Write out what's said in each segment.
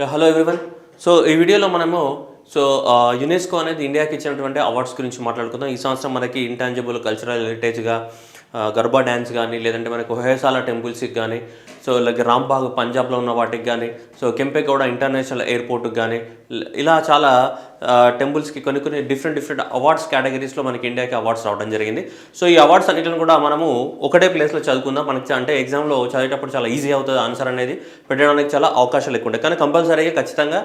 Hello everyone. So ఈ వీడియోలో మనము యునెస్కో అనేది ఇండియాకి ఇచ్చినటువంటి అవార్డ్స్ గురించి మాట్లాడుకుందాం. ఈ సంవత్సరం మనకి ఇంటాంజిబుల్ కల్చరల్ హెరిటేజ్గా గర్బా డ్యాన్స్ కానీ, లేదంటే మనకు హొయసాల టెంపుల్స్కి కానీ, లైక్ రాంబాగ్ పంజాబ్లో ఉన్న వాటికి కానీ, కెంపెగౌడ ఇంటర్నేషనల్ ఎయిర్పోర్ట్కి కానీ, ఇలా చాలా టెంపుల్స్కి కొన్ని డిఫరెంట్ అవార్డ్స్ కేటగిరీస్లో మనకి ఇండియాకి అవార్డ్స్ రావడం జరిగింది. సో ఈ అవార్డ్స్ అన్నిటిని కూడా మనము ఒకటే ప్లేస్లో చదువుకుందాం. మనకి అంటే ఎగ్జామ్లో చదివేటప్పుడు చాలా ఈజీ అవుతుంది, ఆన్సర్ అనేది పెట్టడానికి చాలా అవకాశాలు ఎక్కువ ఉంటాయి. కానీ కంపల్సరీగా ఖచ్చితంగా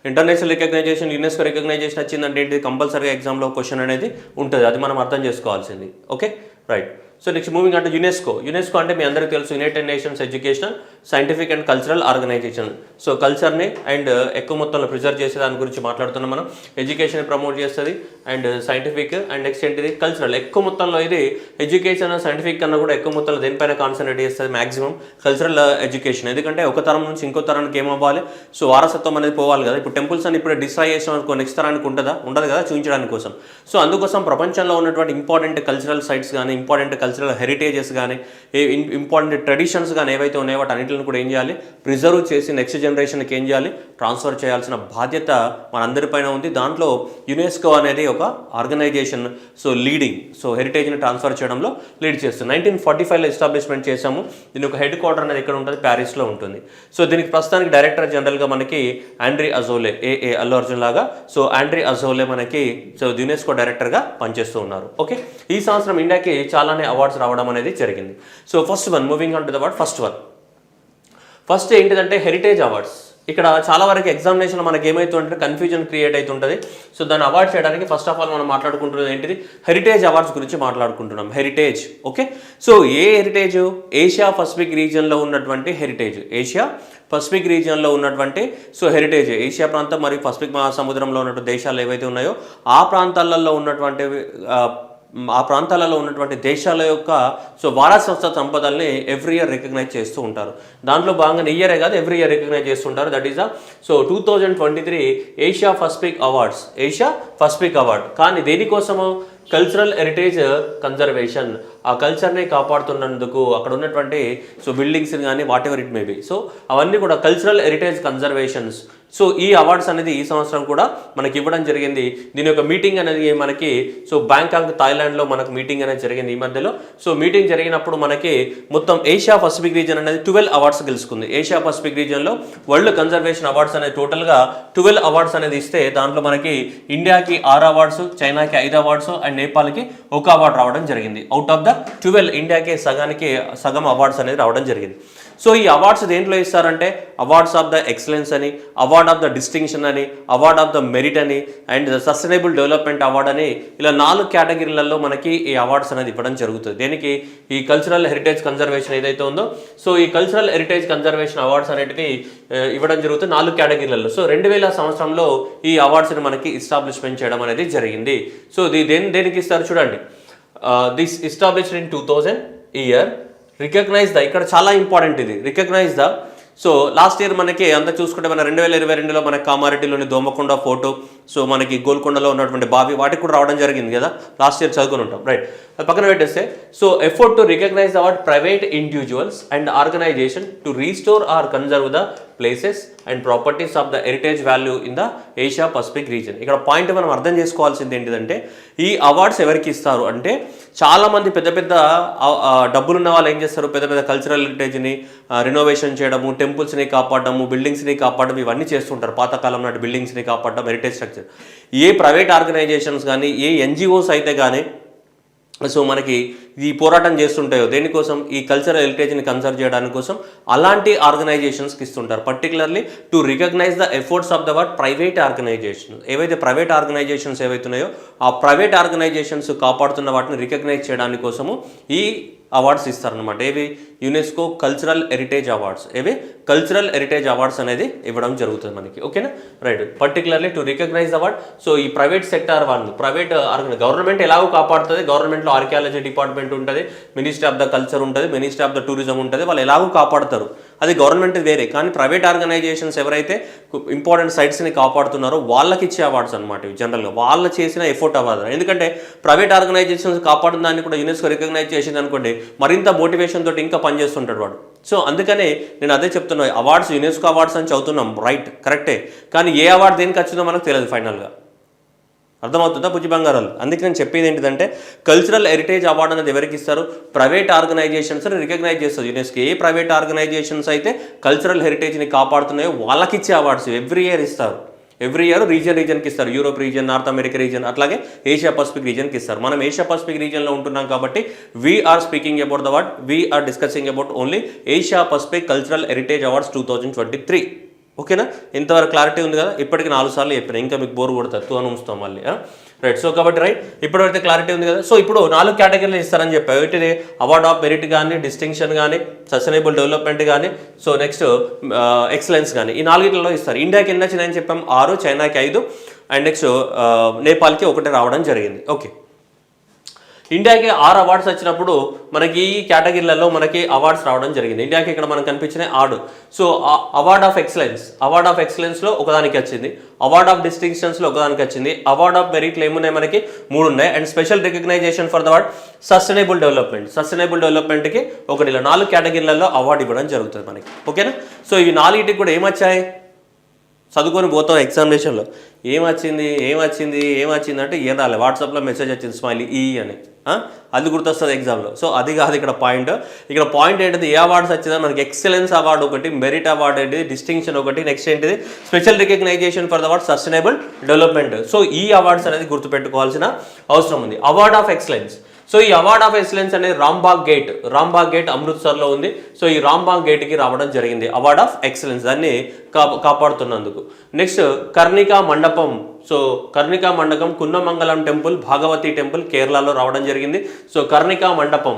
ఇంటర్నేషనల్ రికగ్నైజేషన్, యునెస్కో రికగ్నైజేషన్ వచ్చిందంటే ఏంటి, కంపల్సరీగా ఎగ్జామ్లో క్వశ్చన్ అనేది ఉంటుంది. అది మనం అర్థం చేసుకోవాల్సింది. Okay, right. So next moving అంటే యునెస్కో అంటే మీ అందరికీ తెలుసు, united nations educational, scientific and cultural organisation. So కల్చర్ని అండ్ ఎక్కువ మొత్తంలో ప్రిజర్వ్ చేసే దాని గురించి మాట్లాడుతున్నాం మనం. ఎడ్యుకేషన్ ప్రమోట్ చేస్తుంది అండ్ సైంటిఫిక్ అండ్ నెక్స్ట్ ఏంటిది కల్చరల్. ఎక్కువ మొత్తంలో ఇది ఎడ్యుకేషన్ సైంటిఫిక్ కన్నా కూడా ఎక్కువ మొత్తంలో దేనిపైన కాన్సన్ట్రేట్ చేస్తుంది మ్యాక్సిమం కల్చరల్ ఎడ్యుకేషన్. ఎందుకంటే ఒక తరం నుంచి ఇంకో తరానికి ఏమవ్వాలి, సో వారసత్వం అనేది పోవాలి కదా. ఇప్పుడు టెంపుల్స్ అని ఇప్పుడు డిస్ట్రాయ్ చేసాం అనుకో, నెక్స్ట్ తరానికి ఉండదు కదా చూపించడానికి కోసం. సో అందుకోసం ప్రపంచంలో ఉన్నటువంటి ఇంపార్టెంట్ కల్చరల్ సైట్స్ కానీ, ఇంపార్టెంట్ కల్చరల్ హెరిటేజెస్ కానీ, ఇంపార్టెంట్ ట్రెడిషన్స్ కానీ ఏవైతే ఉన్నాయో వాటి అన్నింటిని కూడా ఏం చేయాలి, ప్రిజర్వ్ చేసి నెక్స్ట్ జనరేషన్కి ఏం చేయాలి, ట్రాన్స్ఫర్ చేయాల్సిన బాధ్యత మనందరిపైన ఉంది. దాంట్లో యునెస్కో అనేది ఒక ఆర్గనైజేషన్ హెరిటేజ్ని ట్రాన్స్ఫర్ చేయడంలో లీడ్ చేస్తుంది. 1945లో ఎస్టాబ్లిష్మెంట్ చేశాము. దీని ఒక హెడ్ క్వార్టర్ అనేది ఎక్కడ ఉంటుంది, ప్యారిస్లో ఉంటుంది. సో దీనికి ప్రస్తుతానికి డైరెక్టర్ జనరల్గా మనకి ఆండ్రీ అజోలే, అల్లు అర్జున్ లాగా. సో ఆండ్రీ అజోలే మనకి యునెస్కో డైరెక్టర్గా పనిచేస్తూ ఉన్నారు. ఓకే, ఈ సంవత్సరం ఇండియాకి చాలానే అవార్డ్స్ రావడం అనేది జరిగింది. So first one, moving on to the award. First ఏంటిదంటే హెరిటేజ్ అవార్డ్స్. ఇక్కడ చాలా వరకు ఎగ్జామినేషన్ మనకి ఏమవుతుందంటే కన్ఫ్యూజన్ క్రియేట్ అవుతుంటుంది. సో దాన్ని అవార్డ్ చేయడానికి ఫస్ట్ ఆఫ్ ఆల్ మనం మాట్లాడుకుంటున్నది ఏంటిది, హెరిటేజ్ అవార్డ్స్ గురించి మాట్లాడుకుంటున్నాం. Heritage, okay. సో ఏ హెరిటేజ్, ఏషియా పసిఫిక్ రీజియన్లో ఉన్నటువంటి హెరిటేజ్, ఏషియా పసిఫిక్ రీజియన్లో ఉన్నటువంటి హెరిటేజ్, ఏషియా ప్రాంతం మరియు పసిఫిక్ మహాసముద్రంలో ఉన్నటువంటి దేశాలు ఏవైతే ఉన్నాయో ఆ ప్రాంతాలలో ఉన్నటువంటి దేశాల యొక్క వారసత్వ సంపదల్ని ఎవ్రీ ఇయర్ రికగ్నైజ్ చేస్తూ ఉంటారు. దాంట్లో భాగంగా ఇయరే కాదు, ఎవ్రీ ఇయర్ రికగ్నైజ్ చేస్తుంటారు. That is 2023 Asia Pacific award. కానీ దేనికోసము, కల్చరల్ హెరిటేజ్ కన్జర్వేషన్. ఆ కల్చర్ని కాపాడుతున్నందుకు అక్కడ ఉన్నటువంటి బిల్డింగ్స్ కానీ what ever it may be, so అవన్నీ కూడా కల్చరల్ హెరిటేజ్ కన్జర్వేషన్స్. సో ఈ అవార్డ్స్ అనేది ఈ సంవత్సరం కూడా మనకి ఇవ్వడం జరిగింది. దీని యొక్క మీటింగ్ అనేది మనకి బ్యాంకాక్, థాయిలాండ్లో మనకు మీటింగ్ అనేది జరిగింది ఈ మధ్యలో. సో మీటింగ్ జరిగినప్పుడు మనకి మొత్తం ఏషియా పసిఫిక్ రీజియన్ అనేది 12 అవార్డ్స్ గెలుచుకుంది. ఏషియా పసిఫిక్ రీజియన్లో వరల్డ్ కన్జర్వేషన్ అవార్డ్స్ అనేది టోటల్గా 12 అవార్డ్స్ అనేది ఇస్తే దాంట్లో మనకి ఇండియాకి 6 అవార్డ్స్, చైనాకి 5 అవార్డ్స్ అండ్ నేపాల్కి 1 అవార్డు రావడం జరిగింది. అవుట్ ఆఫ్ ద 12 ఇండియాకి సగం అవార్డ్స్ అనేది రావడం జరిగింది. సో ఈ అవార్డ్స్ దేంట్లో ఇస్తారంటే అవార్డ్స్ ఆఫ్ ద ఎక్సలెన్స్ అని, అవార్డ్ ఆఫ్ ద డిస్టింక్షన్ అని, అవార్డ్ ఆఫ్ ద మెరిట్ అని, అండ్ సస్టైనబుల్ డెవలప్మెంట్ అవార్డ్ అని, ఇలా 4 కేటగిరీలలో మనకి ఈ అవార్డ్స్ అనేది ఇవ్వడం జరుగుతుంది. దేనికి, ఈ కల్చరల్ హెరిటేజ్ కన్జర్వేషన్ ఏదైతే ఉందో, సో ఈ కల్చరల్ హెరిటేజ్ కన్జర్వేషన్ అవార్డ్స్ అనేటివి ఇవ్వడం జరుగుతుంది 4 కేటగిరీలలో. సో 2000 సంవత్సరంలో ఈ అవార్డ్స్ని మనకి ఎస్టాబ్లిష్మెంట్ చేయడం అనేది జరిగింది. సో దేనికి ఇస్తారు చూడండి, this established in 2000 year, recognise the, ఇక్కడ చాలా ఇంపార్టెంట్ ఇది, recognise the. So last year మనకి అంతా చూసుకుంటే మన 2022లో మనకి కామారెడ్డిలోని దోమకొండ ఫోటో, సో మనకి గోల్కొండలో ఉన్నటువంటి బావి, వాటికి కూడా రావడం జరిగింది కదా, లాస్ట్ ఇయర్ చదువుకుని ఉంటాం, రైట్. అది పక్కన పెట్టేస్తే, so effort to recognise award private individuals and organisation to restore or conserve the places and properties of the heritage value in the Asia Pacific region. ఇక్కడ పాయింట్ మనం అర్థం చేసుకోవాల్సింది ఏంటిదంటే, ఈ అవార్డ్స్ ఎవరికి ఇస్తారు అంటే, చాలామంది పెద్ద డబ్బులున్న వాళ్ళు ఏం చేస్తారు, పెద్ద కల్చరల్ హెరిటేజ్ని రినోవేషన్ చేయడము, టెంపుల్స్ని కాపాడము, బిల్డింగ్స్ని కాపాడడం, ఇవన్నీ చేస్తుంటారు. పాతకాలం నాటి బిల్డింగ్స్ని కాపాడడం, హెరిటేజ్ స్ట్రక్చర్. ఏ ప్రైవేట్ ఆర్గనైజేషన్స్ కానీ, ఏ ఎన్జిఓస్ అయితే కానీ సో మనకి ఈ పోరాటం చేస్తుంటాయో దేనికోసం, ఈ కల్చరల్ హెరిటేజ్ని కన్సర్వ్ చేయడానికి కోసం, అలాంటి ఆర్గనైజేషన్స్కి ఇస్తుంటారు. Particularly to recognise the efforts of the word private organisation. ఏవైతే ప్రైవేట్ ఆర్గనైజేషన్స్ ఏవైతున్నాయో ఆ ప్రైవేట్ ఆర్గనైజేషన్స్ కాపాడుతున్న వాటిని రికగ్నైజ్ చేయడానికి కోసము ఈ అవార్డ్స్ ఇస్తారనమాట. ఏవి, UNESCO cultural heritage awards. Cultural heritage awards అనేది ఇవ్వడం జరుగుతుంది మనకి, ఓకేనా, right. Particularly to recognise award. So ఈ ప్రైవేట్ సెక్టార్ వాళ్ళు, ప్రైవేట్ గవర్నమెంట్ ఎలాగో కాపాడుతుంది, గవర్నమెంట్లో ఆర్కియాలజీ డిపార్ట్మెంట్ ఉంటుంది, మినిస్ట్రీ ఆఫ్ ద కల్చర్ ఉంటుంది, మినిస్ట్రీ ఆఫ్ ద టూరిజం ఉంటుంది, వాళ్ళు ఎలాగో కాపాడతారు. అది గవర్నమెంట్ వేరే. కానీ ప్రైవేట్ ఆర్గనైజేషన్స్ ఎవరైతే ఇంపార్టెంట్ సైట్స్ని కాపాడుతున్నారో వాళ్ళకి ఇచ్చే అవార్డ్స్ అనమాట ఇవి జనరల్గా. వాళ్ళు చేసిన ఎఫర్ట్ అవ్వదు. ఎందుకంటే ప్రైవేట్ ఆర్గనైజేషన్స్ కాపాడిన దాన్ని కూడా యునెస్కో రికగ్నైజ్ చేసింది అనుకోండి, మరింత మోటివేషన్ తోటి ఇంకా పనిచేస్తుంటాడు వాడు. సో అందుకనే నేను అదే చెప్తున్నా, అవార్డ్స్ యునెస్కో అవార్డ్స్ అని చదువుతున్నాం, రైట్, కరెక్టే. కానీ ఏ అవార్డు దేనికి వచ్చిందో మనకు తెలియదు ఫైనల్గా. అర్థమవుతుందా బుజ్జి బంగారాలు? అందుకే నేను చెప్పేది ఏంటిదంటే, కల్చరల్ హెరిటేజ్ అవార్డు అనేది ఎవరికి ఇస్తారు? ప్రైవేట్ ఆర్గనైజేషన్స్ని రికగ్నైజ్ చేస్తుంది యునెస్కో. ఏ ప్రైవేట్ ఆర్గనైజేషన్స్ అయితే కల్చరల్ హెరిటేజ్ని కాపాడుతున్నాయో వాళ్ళకి ఇచ్చే అవార్డ్స్ ఎవ్రీ ఇయర్ ఇస్తారు. ఎవ్రీ ఇయర్ రీజన్కి ఇస్తారు. Europe region, North America region, అట్లాగే ఏషియా పసిఫిక్ రీజన్కి ఇస్తారు. మనం ఏషియా పసిఫిక్ రీజన్లో ఉంటున్నాం కాబట్టి we are speaking about the award, we are discussing about only Asia Pacific cultural heritage awards 2023. ఓకేనా? ఇంతవరకు క్లారిటీ ఉంది కదా? ఇప్పటికి 4 సార్లు చెప్పిన, ఇంకా మీకు బోర్ కొడుతుంది, 2 అని ఉంచుతాం మళ్ళీ, రైట్. సో కాబట్టి రైట్, ఇప్పటివరకు క్లారిటీ ఉంది కదా? సో ఇప్పుడు 4 కేటగిరీలు ఇస్తారని చెప్పారు. ఏంటిది? అవార్డ్ ఆఫ్ మెరిట్ కానీ, డిస్టింక్షన్ కానీ, సస్టైనబుల్ డెవలప్మెంట్ కానీ, సో నెక్స్ట్ ఎక్సలెన్స్ కానీ, ఈ 4 ఇస్తారు. ఇండియాకి ఎన్ని వచ్చినాయని చెప్పాం? 6, చైనాకి 5, అండ్ నెక్స్ట్ నేపాల్కి 1 రావడం జరిగింది. ఓకే, ఇండియాకి 6 అవార్డ్స్ వచ్చినప్పుడు మనకి ఈ కేటగిరీలలో మనకి అవార్డ్స్ రావడం జరిగింది. ఇండియాకి ఇక్కడ మనకు కనిపించిన 6. సో అవార్డ్ ఆఫ్ ఎక్సలెన్స్లో ఒకదానికి వచ్చింది, అవార్డ్ ఆఫ్ డిస్టింక్షన్స్లో ఒకదానికి వచ్చింది, అవార్డ్ ఆఫ్ మెరిట్లు ఏమున్నాయి మనకి 3 ఉన్నాయి, and special recognition for the award sustainable డెవలప్మెంట్కి 1. ఇలా 4 కేటగిరీలలో అవార్డు ఇవ్వడం జరుగుతుంది మనకి. ఓకేనా? సో ఈ 4టికి కూడా ఏమొచ్చాయి? చదువుకొని పోతాం ఎగ్జామినేషన్లో, ఏమొచ్చింది అంటే ఏం రాలే, వాట్సాప్లో మెసేజ్ వచ్చింది స్మైలీ ఈ అని, అది గుర్తొస్తుంది ఎగ్జామ్లో. సో అది కాదు ఇక్కడ పాయింట్. ఇక్కడ పాయింట్ ఏంటిది? ఏ అవార్డ్స్ వచ్చిందా మనకి? ఎక్సలెన్స్ అవార్డు ఒకటి, మెరిట్ అవార్డు ఏంటిది, డిస్టింక్షన్ ఒకటి, నెక్స్ట్ ఏంటిది? Special recognition for the award sustainable development. So ఈ అవార్డ్స్ అనేది గుర్తుపెట్టుకోవాల్సిన అవసరం ఉంది. అవార్డ్ ఆఫ్ ఎక్సలెన్స్, సో ఈ అవార్డ్ ఆఫ్ ఎక్సలెన్స్ అనేది రాంబాగ్ గేట్ అమృత్సర్లో ఉంది. సో ఈ రాంబాగ్ గేట్కి రావడం జరిగింది అవార్డ్ ఆఫ్ ఎక్సలెన్స్, దాన్ని కాపాడుతున్నందుకు. నెక్స్ట్ కర్ణికా మండపం. సో కర్ణికా మండపం కున్నమంగళం టెంపుల్, భాగవతి టెంపుల్ కేరళలో రావడం జరిగింది. సో కర్ణికా మండపం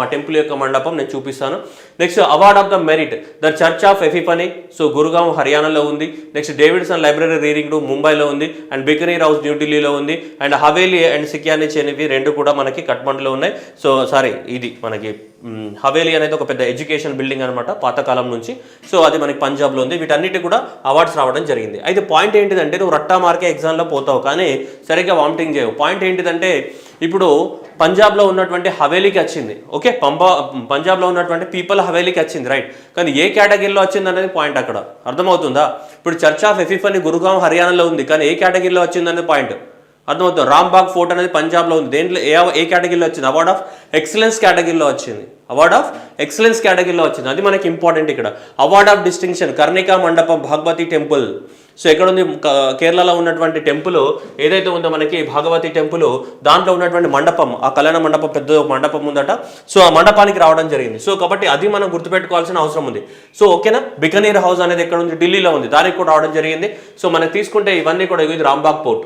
ఆ టెంపుల్ యొక్క మండపం నేను చూపిస్తాను. Next award of the merit the church of Epiphany, so Gurgaon హర్యానాలో ఉంది. Next Davidson library reading room ముంబైలో ఉంది, అండ్ బికనీర్ హౌస్ న్యూఢిల్లీలో ఉంది, అండ్ హవేలీ అండ్ సిక్యాని చెనివి 2 కూడా మనకి కఠ్మండ్లో ఉన్నాయి. సో సారీ, ఇది మనకి హవేలీ అనేది ఒక పెద్ద ఎడ్యుకేషన్ బిల్డింగ్ అనమాట పాతకాలం నుంచి. సో అది మనకి పంజాబ్లో ఉంది. వీటన్నిటి కూడా అవార్డ్స్ రావడం జరిగింది. అయితే పాయింట్ ఏంటిదంటే, నువ్వు రట్టా మార్కే ఎగ్జామ్లో పోతావు కానీ సరిగ్గా వామిటింగ్ చేయవు. పాయింట్ ఏంటిదంటే, ఇప్పుడు పంజాబ్లో ఉన్నటువంటి హవేలీకి వచ్చింది, ఓకే, పంజాబ్లో ఉన్నటువంటి పీపుల్ హవేలీకి వచ్చింది, రైట్. కానీ ఏ కేటగిరీలో వచ్చింది అనేది పాయింట్ అక్కడ. అర్థమవుతుందా? ఇప్పుడు చర్చ్ ఆఫ్ ఎఫిఫనీ గురుగాం హర్యానాలో ఉంది, కానీ ఏ కేటగిరీలో వచ్చింది అనేది పాయింట్. అర్థమవుతుంది? రాంబాగ్ ఫోర్ట్ అనేది పంజాబ్లో ఉంది, దేంట్లో ఏ కేటగిరీలో వచ్చింది? అవార్డ్ ఆఫ్ ఎక్సలెన్స్ కేటగిరీలో వచ్చింది. అది మనకి ఇంపార్టెంట్ ఇక్కడ. అవార్డ్ ఆఫ్ డిస్టింక్షన్ కర్ణికా మండపం భాగవతి టెంపుల్. సో ఎక్కడ ఉంది? కేరళలో ఉన్నటువంటి టెంపుల్ ఏదైతే ఉందో మనకి భాగవతి టెంపుల్, దాంట్లో ఉన్నటువంటి మండపం, ఆ కళ్యాణ మండపం పెద్ద మండపం ఉందట. సో ఆ మండపానికి రావడం జరిగింది. సో కాబట్టి అది మనం గుర్తుపెట్టుకోవాల్సిన అవసరం ఉంది. సో ఓకేనా? బికనీర్ హౌస్ అనేది ఎక్కడ ఉంది? ఢిల్లీలో ఉంది, దానికి కూడా రావడం జరిగింది. సో మనం తీసుకుంటే ఇవన్నీ కూడా ఇది రాంబాగ్ పోర్ట్.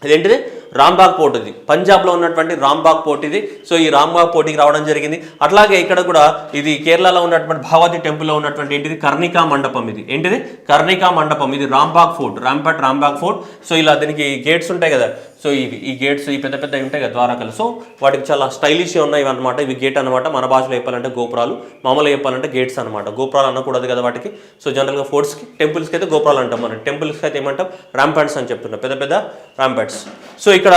ఇదేంటిది? Romberg port. ఇది పంజాబ్లో ఉన్నటువంటి రాంబాగ్ పోర్ట్ ఇది. సో ఈ రాంబాగ్ పోర్ట్కి రావడం జరిగింది. అట్లాగే ఇక్కడ కూడా ఇది కేరళలో ఉన్నటువంటి భాగవతి టెంపుల్లో ఉన్నటువంటి ఏంటిది? కర్ణికా మండపం. ఇది ఏంటిది? కర్ణికా మండపం. ఇది రాంబాగ్ ఫోర్ట్. సో ఇలా దీనికి గేట్స్ ఉంటాయి కదా, సో ఈ గేట్స్ ఈ పెద్ద ఉంటాయి కదా ద్వారకలు, సో వాటికి చాలా స్టైలిష్గా ఉన్నాయి అనమాట. ఇవి గేట్ అనమాట. మన భాషలో చెప్పాలంటే గోపురాలు, మామూలుగా చెప్పాలంటే గేట్స్ అనమాట. గోపురాలు అనకూడదు కదా వాటికి. సో జనరల్గా ఫోర్ట్స్కి, టెంపుల్స్కి అయితే గోపురాలు అంటాం మనం, టెంపుల్స్కి అయితే ఏమంటాం? ర్యాంపాడ్స్ అని చెప్తున్నాం, పెద్ద ర్యాంపాడ్స్. సో ఇక్కడ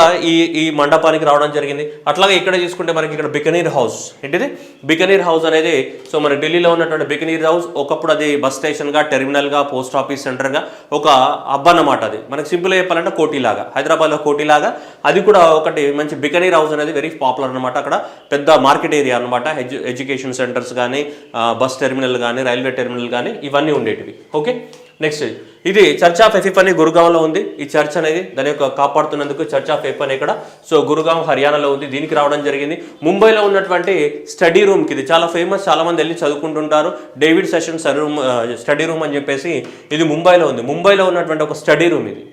ఈ మండపానికి రావడం జరిగింది. అట్లాగే ఇక్కడ చూసుకుంటే మనకి ఇక్కడ బికనీర్ హౌస్. ఏంటిది? బికనీర్ హౌస్ అనేది, సో మన ఢిల్లీలో ఉన్నటువంటి బికనీర్ హౌస్ ఒకప్పుడు అది బస్ స్టేషన్గా, టెర్మినల్గా, పోస్ట్ ఆఫీస్ సెంటర్గా ఒక హబ్ అన్నమాట. అది మనకి సింపుల్గా చెప్పాలంటే కోటిలాగా, హైదరాబాద్లో కోటిలాగా అది కూడా ఒకటి మంచి బికనీర్ హౌస్ అనేది వెరీ పాపులర్ అనమాట. అక్కడ పెద్ద మార్కెట్ ఏరియా అనమాట. ఎడ్యుకేషన్ సెంటర్స్ కానీ, బస్ టెర్మినల్ కానీ, రైల్వే టెర్మినల్ కానీ ఇవన్నీ ఉండేటివి. ఓకే, నెక్స్ట్ ఇది చర్చ్ ఆఫ్ ఎఫిఫనీ గురుగాంలో ఉంది. ఈ చర్చ్ అనేది దాని యొక్క కాపాడుతున్నందుకు చర్చ్ ఆఫ్ ఎఫిఫనీ ఇక్కడ, సో గురుగాం హర్యానాలో ఉంది, దీనికి రావడం జరిగింది. ముంబైలో ఉన్నటువంటి స్టడీ రూమ్కి, ఇది చాలా ఫేమస్, చాలా మంది వెళ్ళి చదువుకుంటుంటారు. డేవిడ్ సెషన్ స్టడీ రూమ్ అని చెప్పేసి ఇది ముంబైలో ఉంది. ముంబైలో ఉన్నటువంటి ఒక స్టడీ రూమ్ ఇది.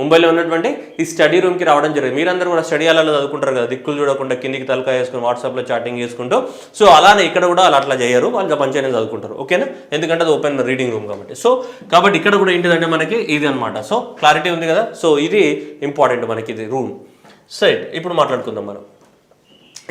ముంబైలో ఉన్నటువంటి ఈ స్టడీ రూమ్కి రావడం జరిగింది. మీరందరూ కూడా స్టడీ హాల్లో చదువుకుంటారు కదా, దిక్కులు చూడకుండా కిందికి తలకాయ వేసుకుని వాట్సాప్లో చాటింగ్ చేసుకుంటూ. సో అలానే ఇక్కడ కూడా అట్లా చేయరు, వాళ్ళు మంచిగానే చదువుకుంటారు. ఓకేనా? ఎందుకంటే అది ఓపెన్ రీడింగ్ రూమ్ కాబట్టి. సో కాబట్టి ఇక్కడ కూడా ఏంటిదంటే మనకి ఇది అనమాట. సో క్లారిటీ ఉంది కదా. సో ఇది ఇంపార్టెంట్ మనకి, ఇది రూమ్. సైట్ ఇప్పుడు మాట్లాడుకుందాం మనం.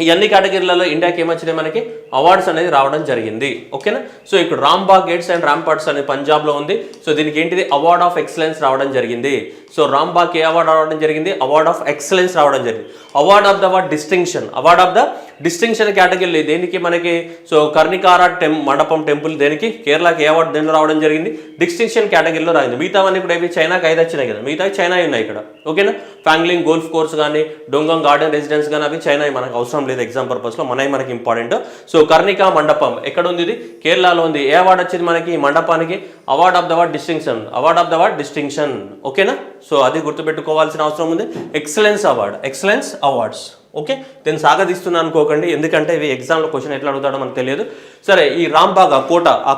ఈ అన్ని కేటగిరీలలో ఇండియాకి ఏమొచ్చినాయి? మనకి అవార్డ్స్ అనేది రావడం జరిగింది. ఓకేనా. సో ఇక్కడ రాంబాగ్ గేట్స్ అండ్ రాంపార్ట్స్ అనేది పంజాబ్లో ఉంది. సో దీనికి ఏంటిది అవార్డ్ ఆఫ్ ఎక్సలెన్స్ రావడం జరిగింది. సో రాంబాగ్ ఏ అవార్డు రావడం జరిగింది, అవార్డ్ ఆఫ్ ఎక్సలెన్స్ రావడం జరిగింది. Award of the distinction, award of the distinction category దేనికి మనకి, సో కర్ణికార మండపం టెంపుల్ దేనికి కేరళకి ఏ అవార్డు దేనిలో రావడం జరిగింది, డిస్టింక్షన్ కేటగిరీలో రాయింది. మిగతావన్నీ కూడా ఏవి చైనాకి 5 వచ్చినాయి కదా, మిగతా చైనా ఉన్నాయి ఇక్కడ. ఓకేనా. ఫ్యాంగ్లింగ్ గోల్ఫ్ కోర్స్ కానీ డొంగం గార్డెన్ రెసిడెన్స్ కానీ అవి చైనా, మనకు అవసరం లేదు ఎగ్జామ్ పర్పస్లో, మనకి ఇంపార్టెంట్. సో కర్ణికా మండపం ఎక్కడ ఉంది, ఇది కేరళలో ఉంది. ఏ అవార్డు వచ్చింది మనకి ఈ మండపానికి, award of the distinction, award of the distinction. ఓకేనా. సో అది గుర్తుపెట్టుకోవాల్సిన అవసరం ఉంది. Excellence award, excellence awards. Okay. నేను సాగదీస్తున్నాను అనుకోకండి, ఎందుకంటే ఇవి ఎగ్జామ్లో క్వశ్చన్ ఎట్లా అడుగుతాడో మనకు తెలియదు. సరే, ఈ రాంబాగ్ ఆ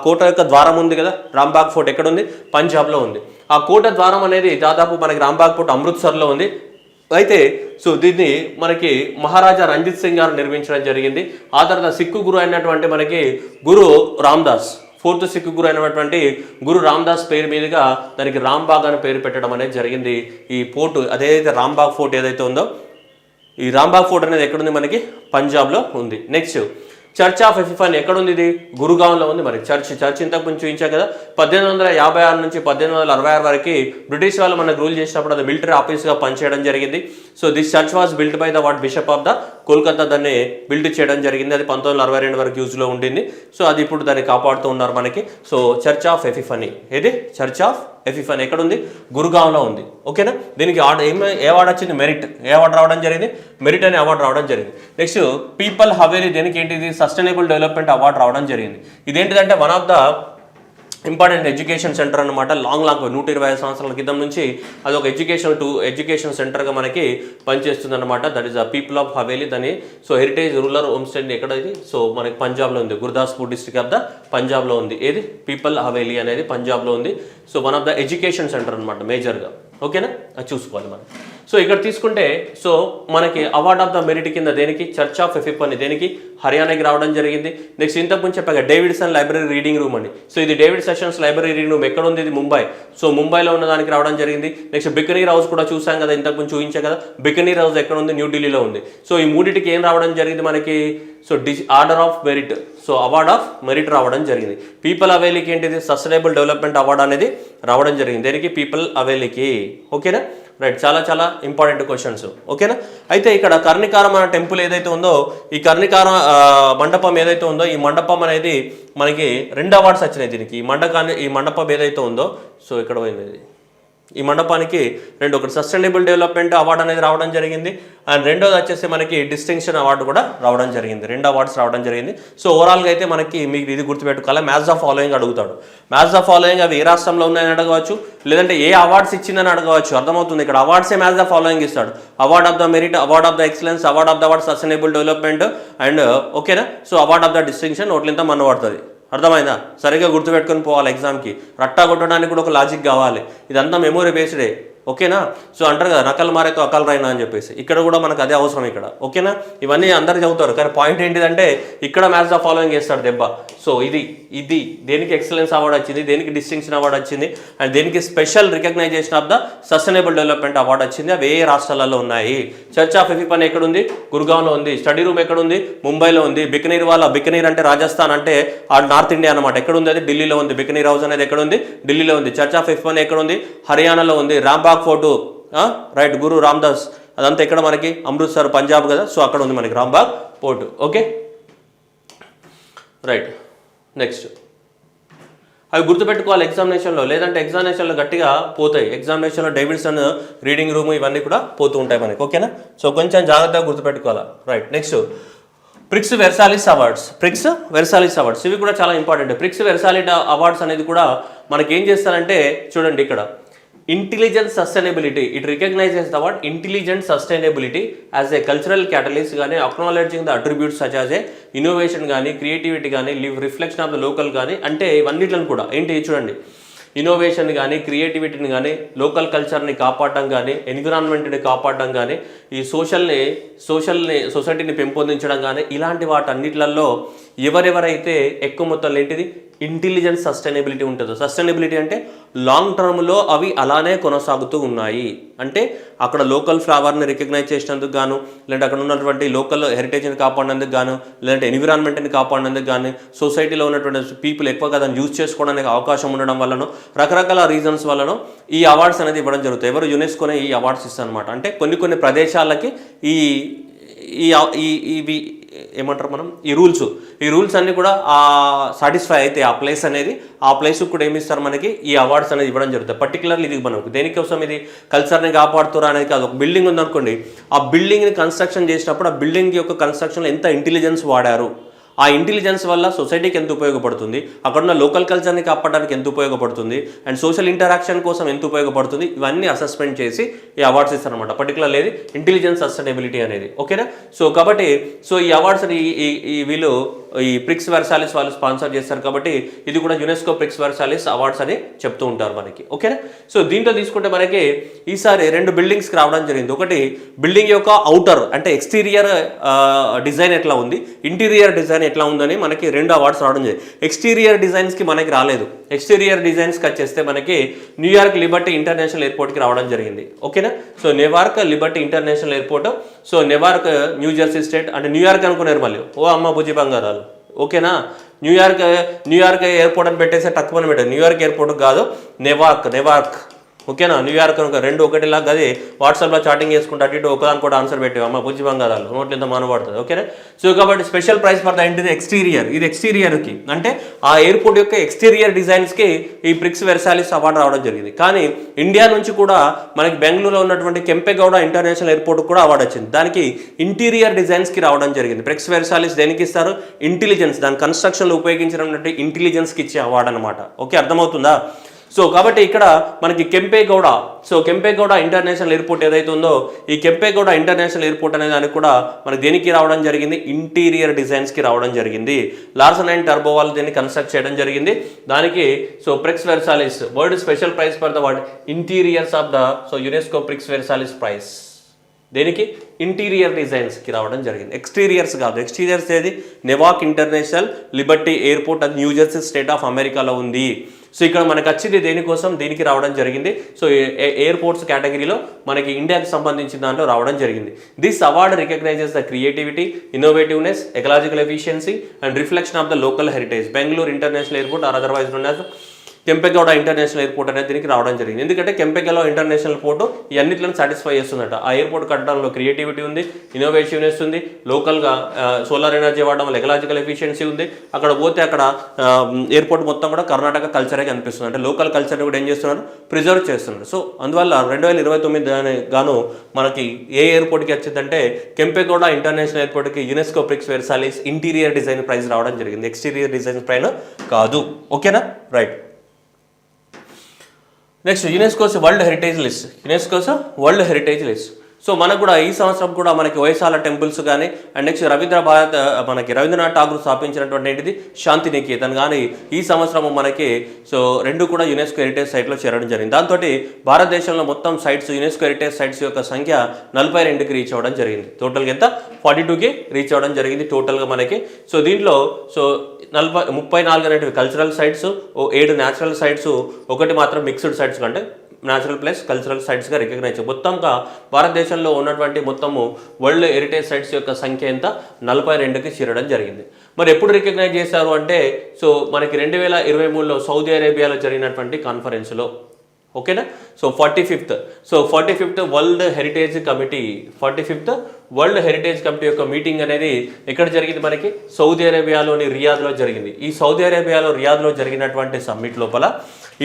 కోట యొక్క ద్వారం ఉంది కదా, రాంబాగ్ ఫోర్ట్ ఎక్కడ ఉంది, పంజాబ్లో ఉంది. ఆ కోట ద్వారం అనేది దాదాపు మనకి రాంబాగ్ ఫోర్ట్ అమృత్సర్లో ఉంది. అయితే సో దీన్ని మనకి మహారాజా రంజిత్ సింగ్ గారు నిర్మించడం జరిగింది. ఆ తర్వాత సిక్కు గురు అయినటువంటి మనకి గురు రామ్దాస్, 4th సిక్కు గురు అయినటువంటి గురు రామ్దాస్ పేరు మీదుగా దానికి రాంబాగ్ అని పేరు పెట్టడం అనేది జరిగింది. ఈ ఫోర్ట్ అదేదైతే రాంబాగ్ ఫోర్ట్ ఏదైతే ఉందో, ఈ రాంబాగ్ ఫోర్ట్ అనేది ఎక్కడుంది మనకి పంజాబ్లో ఉంది. నెక్స్ట్ చర్చ్ ఆఫ్ ఎఫిఫానీ ఎక్కడ ఉంది, ఇది గురుగావ్లో ఉంది. మరి చర్చ్ ఇంతకు ముందు చూపించాం కదా, 1856 నుంచి 1866 వరకు బ్రిటిష్ వాళ్ళు మనకు రూల్ చేసినప్పుడు అది మిలిటరీ ఆఫీస్గా పనిచేయడం జరిగింది. So this church was built by the bishop of the Kolkata, దాన్ని బిల్ట్ చేయడం జరిగింది. అది 1962 వరకు యూజ్లో ఉండింది. సో అది ఇప్పుడు దాన్ని కాపాడుతూ ఉన్నారు మనకి. సో చర్చ్ ఆఫ్ ఎఫిఫానీ, ఏది చర్చ్ ఆఫ్ ఎఫిఫానీ ఎక్కడ ఉంది, గురుగావ్లో ఉంది. ఓకేనా. దీనికి ఏ అవార్డు వచ్చింది, మెరిట్. ఏ అవార్డు రావడం జరిగింది, మెరిట్ అనే అవార్డు రావడం జరిగింది. నెక్స్ట్ పీపుల్ హవేలీ, దేనికి ఏంటిది సస్టైనబుల్ డెవలప్మెంట్ అవార్డు రావడం జరిగింది. ఇదేంటిదంటే one of the important education centre అనమాట. లాంగ్ 120 సంవత్సరాల క్రితం నుంచి అది ఒక ఎడ్యుకేషన్ సెంటర్గా మనకి పనిచేస్తుంది అనమాట. That is the people of haveli. దాని so heritage rural home stay ఎక్కడ ఇది, సో మనకి పంజాబ్లో ఉంది, గుర్దాస్పూర్ డిస్ట్రిక్ట్ ఆఫ్ ద పంజాబ్లో ఉంది. ఏది పీపుల్ హవేలీ అనేది పంజాబ్లో ఉంది. So one of the education centre అనమాట మేజర్గా. ఓకేనా, అది చూసుకోవాలి మనం. సో ఇక్కడ తీసుకుంటే సో మనకి అవార్డ్ ఆఫ్ ద మెరిట్ కింద దేనికి చర్చ్ ఆఫ్ ఎఫిఫానీ దేనికి హర్యానాకి రావడం జరిగింది. నెక్స్ట్ ఇంతకుముందు చెప్పాక డేవిడ్సన్ లైబ్రరీ రీడింగ్ రూమ్ అండి. సో ఇది David sessions library reading room ఎక్కడ ఉంది, ఇది ముంబై. సో ముంబైలో ఉన్న దానికి రావడం జరిగింది. నెక్స్ట్ బికనీర్ హౌస్ కూడా చూసాం కదా, ఇంతకుముందు చూపించాం కదా, బికనీర్ హౌస్ ఎక్కడ ఉంది, న్యూఢిల్లీలో ఉంది. సో ఈ మూడింటికి ఏం రావడం జరిగింది మనకి, so order of merit, so award of merit రావడం జరిగింది. పీపుల్ హవేలీకి ఏంటిది సస్టైనబుల్ డెవలప్మెంట్ అవార్డ్ అనేది రావడం జరిగింది. దేనికి పీపుల్ హవేలీకి. ఓకేనా, రైట్. చాలా ఇంపార్టెంట్ క్వశ్చన్స్. ఓకేనా. అయితే ఇక్కడ కర్ణికారం అనే టెంపుల్ ఏదైతే ఉందో, ఈ కర్ణికారం మండపం ఏదైతే ఉందో, ఈ మండపం అనేది మనకి 2 అవార్డ్స్ వచ్చినాయి దీనికి. ఈ మండపం ఏదైతే ఉందో, సో ఇక్కడ పోయింది ఈ మండపానికి 2, ఒకటి సస్టైనబుల్ డెవలప్మెంట్ అవార్డు అనేది రావడం జరిగింది, అండ్ రెండోది వచ్చేసి మనకి డిస్టింక్షన్ అవార్డు కూడా రావడం జరిగింది. 2 అవార్డ్స్ రావడం జరిగింది. సో ఓవరాల్గా అయితే మనకి మీకు ఇది గుర్తుపెట్టుకోవాలి, మ్యాచ్ ఆఫ్ ఫాలోయింగ్ అడుగుతాడు. మ్యాచ్ ఆఫ్ ఫాలోయింగ్ అవి ఏ రాష్ట్రంలో ఉన్నాయని అడగవచ్చు, లేదంటే ఏ అవార్డ్స్ ఇచ్చిందని అడగవచ్చు. అర్థమవుతుంది, ఇక్కడ అవార్డ్సే మ్యాచ్ ఆఫ్ ఫాలోయింగ్ ఇస్తాడు. Award of the merit, award of the excellence, award of the award sustainable development and ఓకేనా. So award of the distinction నోట్లింత మన పడుతుంది. అర్థమైందా, సరిగ్గా గుర్తుపెట్టుకొని పోవాలి. ఎగ్జామ్కి రట్టా కొట్టడానికి కూడా ఒక లాజిక్ కావాలి. ఇదంతా మెమొరీ బేస్డే. ఓకేనా. సో అంటారు కదా నకలు మారేతో అకలు రైనా అని చెప్పేసి, ఇక్కడ కూడా మనకు అదే అవసరం ఇక్కడ. ఓకేనా, ఇవన్నీ అందరు చదువుతారు, కానీ పాయింట్ ఏంటిదంటే ఇక్కడ మ్యాచ్ ద ఫాలోయింగ్ చేస్తాడు దెబ్బ. సో ఇది దేనికి ఎక్సలెన్స్ అవార్డు వచ్చింది, దేనికి డిస్టింక్షన్ అవార్డు వచ్చింది, అండ్ దేనికి special recognition of the sustainable development award వచ్చింది. అవి ఏ రాష్ట్రాలలో ఉన్నాయి. చర్చ్ ఆఫ్ ఎఫిఫానీ ఎక్కడ ఉంది, గుర్గావ్లో ఉంది. స్టడీ రూమ్ ఎక్కడ ఉంది, ముంబైలో ఉంది. బికనీర్ అంటే రాజస్థాన్ అంటే నార్త్ ఇండియా అనమాట. ఎక్కడ ఉంది, అది ఢిల్లీలో ఉంది. బికనీర్ హౌస్ అనేది ఎక్కడ ఉంది, ఢిల్లీలో ఉంది. చర్చ్ ఆఫ్ ఎఫిఫానీ ఎక్కడ ఉంది, హర్యానాలో ఉంది. రాంబాగ్ ఫోర్టు రైట్, గురు రామ్దాస్ అదంతా ఇక్కడ మనకి అమృత్సర్ పంజాబ్ కదా, సో అక్కడ ఉంది మనకి Romberg fort. Okay, right. Next అవి గుర్తుపెట్టుకోవాలి ఎగ్జామినేషన్లో, లేదంటే ఎగ్జామినేషన్లో గట్టిగా పోతాయి. ఎగ్జామినేషన్లో డేవిడ్సన్ రీడింగ్ రూమ్ ఇవన్నీ కూడా పోతూ ఉంటాయి మనకి. ఓకేనా, సో కొంచెం జాగ్రత్తగా గుర్తుపెట్టుకోవాలి. రైట్. నెక్స్ట్ ప్రిక్స్ వెర్సాలిస్ అవార్డ్స్ ఇవి కూడా చాలా ఇంపార్టెంట్. ప్రిక్స్ వెర్సాలిస్ అవార్డ్స్ అనేది కూడా మనకి ఏం చేస్తారంటే చూడండి, ఇక్కడ intelligent sustainability, it recognises the word intelligent sustainability as a cultural catalyst కానీ, acknowledging the attributes such as a innovation కానీ, క్రియేటివిటీ కానీ, రిఫ్లెక్షన్ ఆఫ్ ద లోకల్ కానీ, అంటే ఇవన్నిట్లను కూడా ఏంటి చూడండి, ఇన్నోవేషన్ కానీ, క్రియేటివిటీని కానీ, లోకల్ కల్చర్ని కాపాడటం కానీ, ఎన్విరాన్మెంట్ని కాపాడటం కానీ, ఈ సొసైటీని పెంపొందించడం కానీ, ఇలాంటి వాటన్నిటిలలో ఎవరెవరైతే ఎక్కువ మొత్తంలో ఏంటిది ఇంటెలిజెంట్ సస్టైనబిలిటీ ఉంటుందో. సస్టైనబిలిటీ అంటే లాంగ్ టర్మ్లో అవి అలానే కొనసాగుతూ ఉన్నాయి. అంటే అక్కడ లోకల్ ఫ్లవర్ని రికగ్నైజ్ చేసినందుకు గాను, లేదంటే అక్కడ ఉన్నటువంటి లోకల్ హెరిటేజ్ని కాపాడినందుకు గాను, లేదంటే ఎన్విరాన్మెంట్ని కాపాడినందుకు కానీ, సొసైటీలో ఉన్నటువంటి పీపుల్ ఎక్కువగా దాన్ని యూజ్ చేసుకోవడానికి అవకాశం ఉండడం వల్లనో, రకరకాల రీజన్స్ వల్లనో ఈ అవార్డ్స్ అనేది ఇవ్వడం జరుగుతుంది. ఎవరు యునెస్కోనే ఈ అవార్డ్స్ ఇస్తారు అనమాట. అంటే కొన్ని ప్రదేశాలకి ఇవి ఏమంటారు మనం, ఈ రూల్స్ అన్నీ కూడా సాటిస్ఫై అయితే ఆ ప్లేస్ అనేది, ఆ ప్లేస్కి కూడా ఏమి ఇస్తారు మనకి, ఈ అవార్డ్స్ అనేది ఇవ్వడం జరుగుతుంది. పర్టికులర్లీ ఇది మనకు దేనికోసం, ఇది కల్చర్ని కాపాడుతారా అనేది కాదు. ఒక బిల్డింగ్ ఉందనుకోండి, ఆ బిల్డింగ్ని కన్స్ట్రక్షన్ చేసినప్పుడు ఆ బిల్డింగ్ యొక్క కన్స్ట్రక్షన్లో ఎంత ఇంటెలిజెన్స్ వాడారు, ఆ ఇంటెలిజెన్స్ వల్ల సొసైటీకి ఎంత ఉపయోగపడుతుంది, అక్కడున్న లోకల్ కల్చర్ని కాపాడడానికి ఎంత ఉపయోగపడుతుంది, అండ్ సోషల్ ఇంటరాక్షన్ కోసం ఎంత ఉపయోగపడుతుంది, ఇవన్నీ అసెస్మెంట్ చేసి ఈ అవార్డ్స్ ఇస్తారనమాట. పర్టికులర్ లేదు ఇంటెలిజెన్స్ సస్టైనబిలిటీ అనేది. ఓకేనా. సో కాబట్టి ఈ అవార్డ్స్ వీళ్ళు ఈ ప్రిక్స్ వెర్సాలిస్ వాళ్ళు స్పాన్సర్ చేస్తారు కాబట్టి ఇది కూడా యునెస్కో ప్రిక్స్ వెర్సాలిస్ అవార్డ్స్ అని చెప్తూ ఉంటారు మనకి. ఓకేనా. సో దీంట్లో తీసుకుంటే మనకి ఈసారి 2 బిల్డింగ్స్కి రావడం జరిగింది. ఒకటి బిల్డింగ్ యొక్క అవుటర్ అంటే ఎక్స్టీరియర్ డిజైన్ ఎట్లా ఉంది, ఇంటీరియర్ డిజైన్ ఎట్లా ఉందని మనకి 2 అవార్డ్స్ రావడం జరిగింది. ఎక్స్టీరియర్ డిజైన్స్కి మనకి రాలేదు. ఎక్స్టీరియర్ డిజైన్స్కి వచ్చేస్తే మనకి న్యూయార్క్ లిబర్టీ ఇంటర్నేషనల్ ఎయిర్పోర్ట్కి రావడం జరిగింది. ఓకేనా. So Newark Liberty international airport. So Newark New Jersey state, అంటే న్యూయార్క్ అనుకున్నారు మళ్ళీ, ఓ అమ్మ బుజ్జి బంగారాలు. ఓకేనా. న్యూయార్క్ ఎయిర్పోర్ట్ అని పెట్టేస్తే తక్కువ పెట్టారు. న్యూయార్క్ ఎయిర్పోర్ట్ కాదు, నెవార్క్. ఓకేనా. న్యూయార్క్ అనుకో 2 ఒకటిలాగా అది వాట్సాప్లో చాటింగ్ చేసుకుంటే అటు ఇటు ఒకదాని కూడా ఆన్సర్ పెట్టావు అమ్మ బుజ్జి బంగారాలు, నోట్లు ఇంత మానబడుతుంది. ఓకేనా. సో కాబట్టి స్పెషల్ ప్రైజ్ ఫర్ ద ఏంటిది ఎక్స్టీరియర్. ఇది ఎక్స్టీరియర్కి అంటే ఆ ఎయిర్పోర్ట్ యొక్క ఎక్స్టీరియర్ డిజైన్స్కి ఈ ప్రిక్స్ వెర్సాలిస్ అవార్డు రావడం జరిగింది. కానీ ఇండియా నుంచి కూడా మనకి బెంగళూరులో ఉన్నటువంటి కెంపెగౌడ ఇంటర్నేషనల్ ఎయిర్పోర్ట్ కూడా అవార్డు వచ్చింది. దానికి ఇంటీరియర్ డిజైన్స్కి రావడం జరిగింది. ప్రిక్స్ వెర్సాలిస్ దేనికి ఇస్తారు, ఇంటెలిజెన్స్, దాని కన్స్ట్రక్షన్లో ఉపయోగించినటువంటి ఇంటెలిజెన్స్కి ఇచ్చే అవార్డు అనమాట. ఓకే, అర్థమవుతుందా. సో కాబట్టి ఇక్కడ మనకి కెంపెగౌడ ఇంటర్నేషనల్ ఎయిర్పోర్ట్ ఏదైతే ఉందో, ఈ కెంపెగౌడ ఇంటర్నేషనల్ ఎయిర్పోర్ట్ అనే దానికి కూడా మనకి దేనికి రావడం జరిగింది, ఇంటీరియర్ డిజైన్స్కి రావడం జరిగింది. లార్సన్ అండ్ టర్బో వాళ్ళు దీన్ని కన్స్ట్రక్ట్ చేయడం జరిగింది. దానికి Prix Versailles world special prize for the word interiors of the UNESCO Prix Versailles prize దేనికి, ఇంటీరియర్ డిజైన్స్కి రావడం జరిగింది. ఎక్స్టీరియర్స్ కాదు. ఎక్స్టీరియర్స్ ఏది, నెవార్క్ ఇంటర్నేషనల్ లిబర్టీ ఎయిర్పోర్ట్ అది న్యూజెర్సీ స్టేట్ ఆఫ్ అమెరికాలో ఉంది. సో ఇక్కడ మనకు వచ్చింది దేనికోసం, దీనికి రావడం జరిగింది. సో ఎయిర్పోర్ట్స్ కేటగిరీలో మనకి ఇండియాకి సంబంధించిన దాంట్లో రావడం జరిగింది. This award recognises the creativity, innovativeness, ecological efficiency and reflection of the local heritage Bengaluru international airport or otherwise known as Kempegowda international airport అనేది దీనికి రావడం జరిగింది. ఎందుకంటే కెంపెగౌడ ఇంటర్నేషనల్ ఎయిర్పోర్ట్ ఈ అన్నిట్లను సాటిస్ఫై చేస్తుందట. ఆ ఎయిర్పోర్ట్ కట్టడంలో క్రియేటివిటీ ఉంది, ఇన్నోవేటివ్నెస్ ఉంది, లోకల్గా సోలార్ ఎనర్జీ వాడడం వల్ల ఎకలాజికల్ ఎఫిషియన్సీ ఉంది. అక్కడ పోతే అక్కడ ఎయిర్పోర్ట్ మొత్తం కూడా కర్ణాటక కల్చరే కనిపిస్తుంది. అంటే లోకల్ కల్చర్ని కూడా ఏం చేస్తున్నారు, ప్రిజర్వ్ చేస్తున్నారు. సో అందువల్ల 2029 గాను మనకి ఏ ఎయిర్పోర్ట్కి వచ్చిందంటే కెంపెగౌడ ఇంటర్నేషనల్ ఎయిర్పోర్ట్కి UNESCO Prix Versailles interior design prize రావడం జరిగింది. ఎక్స్టీరియర్ డిజైన్ పైన కాదు. ఓకేనా, right. Next UNESCO's world heritage list. So మనకు కూడా ఈ సంవత్సరం కూడా మనకి హొయసాల టెంపుల్స్ కానీ అండ్ నెక్స్ట్ రవీంద్రనాథ్ ఠాగూర్ స్థాపించినటువంటి ఏంటిది శాంతినికేతన్ కానీ ఈ సంవత్సరం మనకి 2 కూడా యునెస్కో హెరిటేజ్ సైట్లో చేరడం జరిగింది. దాంతో భారతదేశంలో మొత్తం సైట్స్ యునెస్కో హెరిటేజ్ సైట్స్ యొక్క సంఖ్య 42కి రీచ్ అవ్వడం జరిగింది. టోటల్గా ఎంత, 42కి రీచ్ అవ్వడం జరిగింది టోటల్గా మనకి. సో దీంట్లో 34 అనేటివి కల్చరల్ సైట్స్, 7 న్యాచురల్ సైట్స్, 1 మాత్రం మిక్స్డ్ సైట్స్ అంటే న్యాచురల్ ప్లస్ కల్చరల్ సైట్స్గా రికగ్నైజ్. మొత్తంగా భారతదేశంలో ఉన్నటువంటి మొత్తము వరల్డ్ హెరిటేజ్ సైట్స్ యొక్క సంఖ్య ఎంత, 42కి చేరడం జరిగింది. మరి ఎప్పుడు రికగ్నైజ్ చేశారు అంటే మనకి 2023లో సౌదీ అరేబియాలో జరిగినటువంటి కాన్ఫరెన్స్లో. ఓకేనా. 45th world heritage committee 45th world heritage committee యొక్క మీటింగ్ అనేది ఎక్కడ జరిగింది, మనకి సౌదీ అరేబియాలోని రియాద్లో జరిగింది. ఈ సౌదీ అరేబియాలో రియాద్లో జరిగినటువంటి సమ్మిట్ లోపల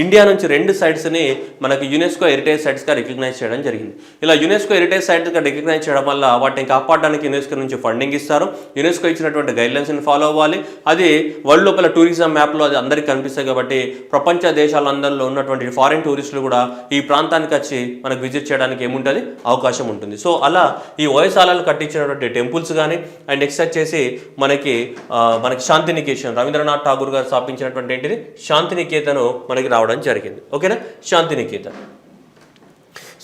ఇండియా నుంచి 2 సైట్స్ని మనకి యునెస్కో హెరిటేజ్ సైట్స్గా రికగ్నైజ్ చేయడం జరిగింది. ఇలా యునెస్కో హెరిటేజ్ సైట్స్గా రికగ్నైజ్ చేయడం వల్ల వాటిని కాపాడడానికి యునెస్కో నుంచి ఫండింగ్ ఇస్తారు. యునెస్కో ఇచ్చినటువంటి గైడ్లైన్స్ని ఫాలో అవ్వాలి. అది వరల్డ్ లోపల టూరిజం మ్యాప్లో అది అందరికీ కనిపిస్తాయి కాబట్టి ప్రపంచ దేశాలందరిలో ఉన్నటువంటి ఫారిన్ టూరిస్టులు కూడా ఈ ప్రాంతానికి వచ్చి మనకు విజిట్ చేయడానికి ఏముంటుంది, అవకాశం ఉంటుంది. సో అలా ఈ హొయసాలలో కట్టించినటువంటి టెంపుల్స్ కానీ అండ్ నెక్స్ట్ వచ్చేసి మనకి శాంతినికేతన్ రవీంద్రనాథ్ ఠాగూర్ గారు స్థాపించినటువంటి ఏంటిది శాంతినికేతన్ మనకి రావడం జరిగింది. ఓకేనా, శాంతినికేతన్.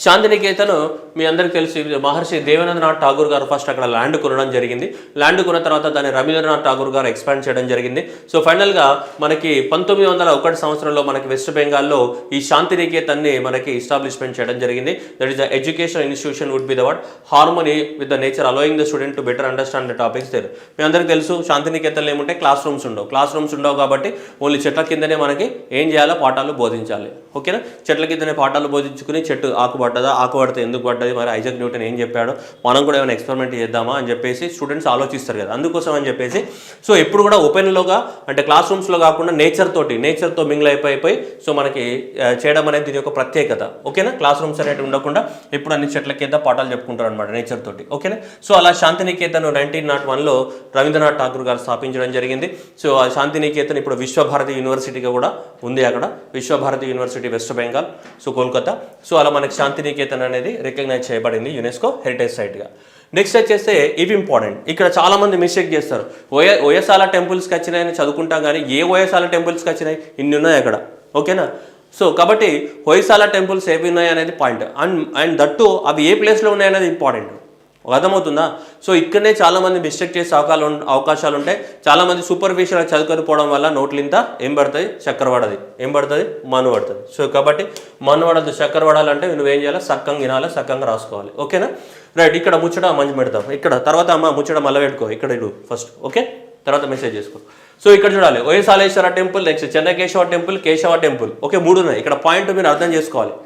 శాంతినికేతన్ మీ అందరికీ తెలిసి మహర్షి దేవేంద్రనాథ్ ఠాగూర్ గారు ఫస్ట్ అక్కడ ల్యాండ్ కొనడం జరిగింది. ల్యాండ్ కొన్న తర్వాత దాన్ని రవీంద్రనాథ్ ఠాగూర్ గారు ఎక్స్పాండ్ చేయడం జరిగింది. సో ఫైనల్గా మనకి 1901 సంవత్సరంలో మనకి వెస్ట్ బెంగాల్లో ఈ శాంతినికేతన్ని మనకి ఎస్టాబ్లిష్మెంట్ చేయడం జరిగింది. That is the education institution would be the what harmony with the nature allowing the student to better understand the topics there. మీ అందరికీ తెలుసు శాంతినికేతన్లో ఏముంటే క్లాస్ రూమ్స్ ఉండవు కాబట్టి ఓన్లీ చెట్ల కిందనే మనకి ఏం చేయాలో పాఠాలు బోధించాలి. ఓకేనా, చెట్ల కిందనే పాఠాలు బోధించుకుని చెట్టు ఆకు పడ్డదా, ఆకు పడితే ఎందుకు పడ్డది, మరి ఐజాక్ న్యూటన్ ఏం చెప్పాడు, మనం కూడా ఏమైనా ఎక్స్పెరిమెంట్ చేద్దామా అని చెప్పేసి స్టూడెంట్స్ ఆలోచిస్తారు కదా. అందుకోసం అని చెప్పేసి సో ఎప్పుడు కూడా ఓపెన్లోగా అంటే క్లాస్ రూమ్స్లో కాకుండా నేచర్తో మింగిల్ అయిపోయి సో మనకి చేయడం అనేది దీని యొక్క ప్రత్యేకత. ఓకేనా, క్లాస్ రూమ్స్ అనేవి ఉండకుండా ఎప్పుడు అన్ని చెట్ల కింద పాఠాలు చెప్పుకుంటారు అనమాట నేచర్ తోటి. ఓకేనా, సో అలా శాంతినికేతన్ 1901లో రవీంద్రనాథ్ ఠాగూర్ గారు స్థాపించడం జరిగింది. సో ఆ శాంతినికేతన్ ఇప్పుడు విశ్వభారతి యూనివర్సిటీగా కూడా ఉంది. అక్కడ Visva Bharati university West Bengal, so Kolkata. So అలా మనకి శాంతినికేతన్ అనేది రికగ్నైజ్ చేయబడింది యునెస్కో హెరిటేజ్ సైట్గా. నెక్స్ట్ వచ్చేస్తే ఇవి ఇంపార్టెంట్. ఇక్కడ చాలామంది మిస్టేక్ చేస్తారు. ఓయసాల టెంపుల్స్కి వచ్చినాయని చదువుకుంటాం కానీ ఏ ఓయసాల టెంపుల్స్కి వచ్చినాయి ఇన్ని ఉన్నాయి అక్కడ. ఓకేనా, సో కాబట్టి హొయసాల టెంపుల్స్ ఏవి ఉన్నాయి అనేది పాయింట్. అండ్ దట్టు అవి ఏ ప్లేస్లో ఉన్నాయి అనేది ఇంపార్టెంట్. అర్థమవుతుందా? సో ఇక్కడనే చాలామంది మిస్టేక్ చేసే అవకాశాలు ఉంటాయి. చాలామంది సూపర్ఫిషియల్గా చదువుకొని పోవడం వల్ల నోట్లు ఇంత ఏం పడుతుంది, చక్కెర పడది. ఏం పడుతుంది, మన్ను పడుతుంది. సో కాబట్టి మన్ను పడద్దు, చక్కెర పడాలంటే నువ్వేం చేయాలి, సక్కంగా వినాలి, సక్కంగా రాసుకోవాలి. ఓకేనా, రైట్. ఇక్కడ ముచ్చట మంచి పెడతాం. ఇక్కడ తర్వాత అమ్మ ముచ్చట మళ్ళీ పెట్టుకో, ఇక్కడ ఇడు ఫస్ట్. ఓకే, తర్వాత మెసేజ్ చేసుకో. సో ఇక్కడ చూడాలి Hoysaleswara temple, next Chennakeshava temple, Keshava temple. Okay, 3 ఉన్నాయి. ఇక్కడ పాయింట్ మీరు అర్థం చేసుకోవాలి.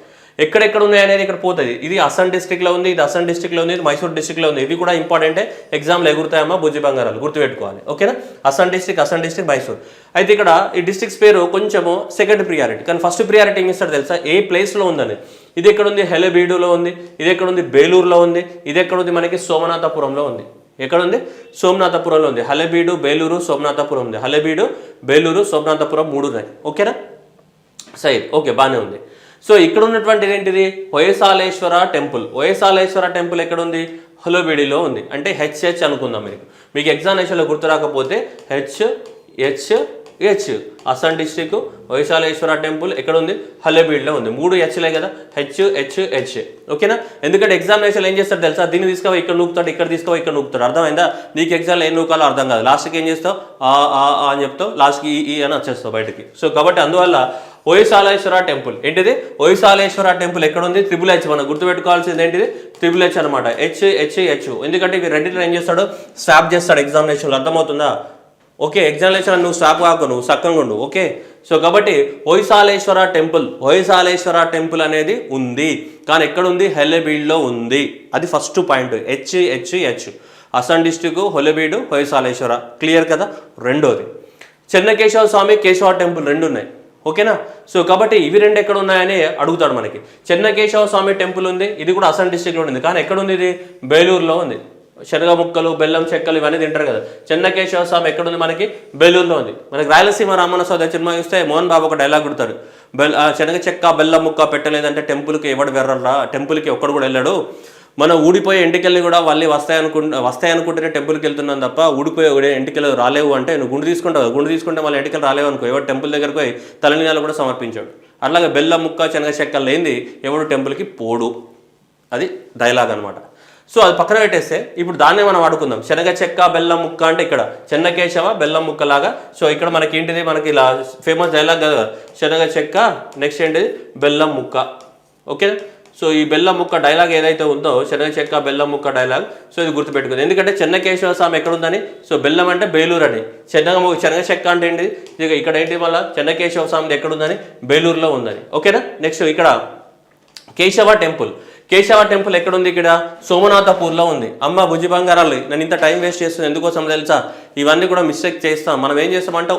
ఎక్కడెక్కడ ఉన్నాయి అనేది ఇక్కడ పోతుంది. ఇది అస్సాం డిస్ట్రిక్ట్లో ఉంది, ఇది అస్సాం డిస్ట్రిక్ట్లో ఉంది, ఇది మైసూర్ డిస్ట్రిక్ట్లో ఉంది. ఇవి కూడా ఇంపార్టెంటే, ఎగ్జామ్లో ఎగురుతాయమ్మా బుజ్జి బంగారాలు, గుర్తుపెట్టుకోవాలి. ఓకేనా, అస్సాం డిస్ట్రిక్ట్ మైసూర్. అయితే ఇక్కడ ఈ డిస్ట్రిక్ట్స్ పేరు కొంచెము సెకండ్ ప్రియారిటీ, కానీ ఫస్ట్ ప్రియారిటీ ఏమి ఇస్తాడు తెలుసా, ఏ ప్లేస్లో ఉందని. ఇది ఎక్కడ ఉంది, హెలబీడులో ఉంది. ఇది ఎక్కడ ఉంది, బేలూరులో ఉంది. ఇది ఎక్కడ ఉంది, మనకి సోమనాథపురంలో ఉంది. ఎక్కడ ఉంది, సోమనాథపురంలో ఉంది. హలబీడు, బేలూరు, సోమనాథపురం ఉంది. హలబీడు, బేలూరు, సోమనాథపురం 3 ఉన్నాయి. ఓకేనా, సరే, ఓకే, బాగానే ఉంది. సో ఇక్కడ ఉన్నటువంటి ఏంటిది, హొయసాలేశ్వర టెంపుల్. హొయసాలేశ్వర టెంపుల్ ఎక్కడ ఉంది, హలబీడిలో ఉంది. అంటే HH అనుకుందాం. మీకు ఎగ్జామినేషన్లో గుర్తు రాకపోతే HH అస్సాం డిస్ట్రిక్ట్ హొయసాలేశ్వర టెంపుల్ ఎక్కడ ఉంది, హలబీడ్లో ఉంది. 3 Hలే కదా, HH. ఓకేనా, ఎందుకంటే ఎగ్జామినేషన్ ఏం చేస్తాడు తెలుసా, దీన్ని తీసుకోవా ఇక్కడ నూకుతాడు, ఇక్కడ తీసుకోవా ఇక్కడ నూకుతాడు. అర్థమైందా? నీకు ఎగ్జామ్లో ఏం నూకాలో అర్థం కాదు. లాస్ట్కి ఏం చేస్తావు, ఆ అని చెప్తావు, లాస్ట్కి ఈ అని వచ్చేస్తావు బయటకి. సో కాబట్టి అందువల్ల హొయసాలేశ్వర టెంపుల్ ఏంటిది, హొయసాలేశ్వర టెంపుల్ ఎక్కడ ఉంది, H. మనం గుర్తుపెట్టుకోవాల్సింది ఏంటిది, H అనమాట. HH. ఎందుకంటే ఇవి రెండింటిలో ఏం చేస్తాడు, స్వాప్ చేస్తాడు ఎగ్జామినేషన్లో. అర్థమవుతుందా? ఓకే, ఎగ్జామినేషన్ నువ్వు స్వాప్ కాకు, నువ్వు సక్కంగా ఉండు. ఓకే, సో కాబట్టి హొయసాలేశ్వర టెంపుల్ అనేది ఉంది, కానీ ఎక్కడ ఉంది, హెలబీడ్లో ఉంది. అది first point. HH Hassan district, Halebidu, Hoysaleswara. Clear కదా. రెండోది చెన్నకేశవ స్వామి, కేశవ టెంపుల్ 2 ఉన్నాయి. ఓకేనా, సో కాబట్టి ఇవి 2 ఎక్కడ ఉన్నాయని అడుగుతాడు మనకి. చెన్నకేశవ స్వామి టెంపుల్ ఉంది, ఇది కూడా అస్సాం డిస్ట్రిక్ట్లో ఉంది, కానీ ఎక్కడ ఉంది, ఇది బేలూరులో ఉంది. శనగ ముక్కలు, బెల్లం చెక్కలు ఇవన్నీ తింటారు కదా. చెన్నకేశవ స్వామి ఎక్కడ ఉంది, మనకి బేలూరులో ఉంది. మనకి రాయలసీమ రామన్న సోదరి సినిమా చూస్తే మోహన్ బాబు ఒక డైలాగ్ కొడతాడు, శనగ చెక్క బెల్లం ముక్క పెట్టలేదంటే టెంపుల్కి ఎవడు వెర్రరా, టెంపుల్కి ఒక్కడు కూడా వెళ్ళాడు. మనం ఊడిపోయే ఎంటికల్ని కూడా మళ్ళీ వస్తాయనుకుంటేనే టెంపుల్కి వెళ్తున్నాం తప్ప ఊడిపోయే ఎంటికలు రాలేవు అంటే నువ్వు గుండు తీసుకుంటే మళ్ళీ ఎంటికలు రాలేవు అనుకో. ఎవరు టెంపుల్ దగ్గరకు పోయి తలనీలాలు కూడా సమర్పించాడు. అట్లాగే బెల్లం ముక్క, శనగ చెక్క లేనిది ఎవడు టెంపుల్కి పోడు. అది డైలాగ్ అనమాట. సో అది పక్కన పెట్టేస్తే ఇప్పుడు దాన్నే మనం వాడుకుందాం. శనగ చెక్క బెల్లం ముక్క అంటే ఇక్కడ చెన్నకేశవ బెల్లం ముక్క లాగా. సో ఇక్కడ మనకి ఏంటిది, మనకి ఇలా ఫేమస్ డైలాగ్ కదా, శనగ చెక్క, నెక్స్ట్ ఏంటిది, బెల్లం ముక్క. ఓకే, సో ఈ బెల్లం ముక్క డైలాగ్ ఏదైతే ఉందో, శనగ చెక్క బెల్లం ముక్క డైలాగ్, సో ఇది గుర్తుపెట్టుకుంది. ఎందుకంటే చెన్నకేశవ స్వామి ఎక్కడ ఉందని, సో బెల్లం అంటే బేలూరు అని, శనగ చెక్క అంటే ఏంటి, ఇక్కడ ఏంటి, మళ్ళీ చెన్నకేశవ స్వామి ఎక్కడ ఉందని, బేలూరులో ఉందని. ఓకేనా, నెక్స్ట్ ఇక్కడ కేశవ టెంపుల్ ఎక్కడ ఉంది, ఇక్కడ సోమనాథపూర్లో ఉంది. అమ్మ బుజ్జి బంగారాలు, నేను ఇంత టైం వేస్ట్ చేస్తుంది ఎందుకోసం తెలుసా, ఇవన్నీ కూడా మిస్టేక్ చేస్తాం. మనం ఏం చేస్తామంటే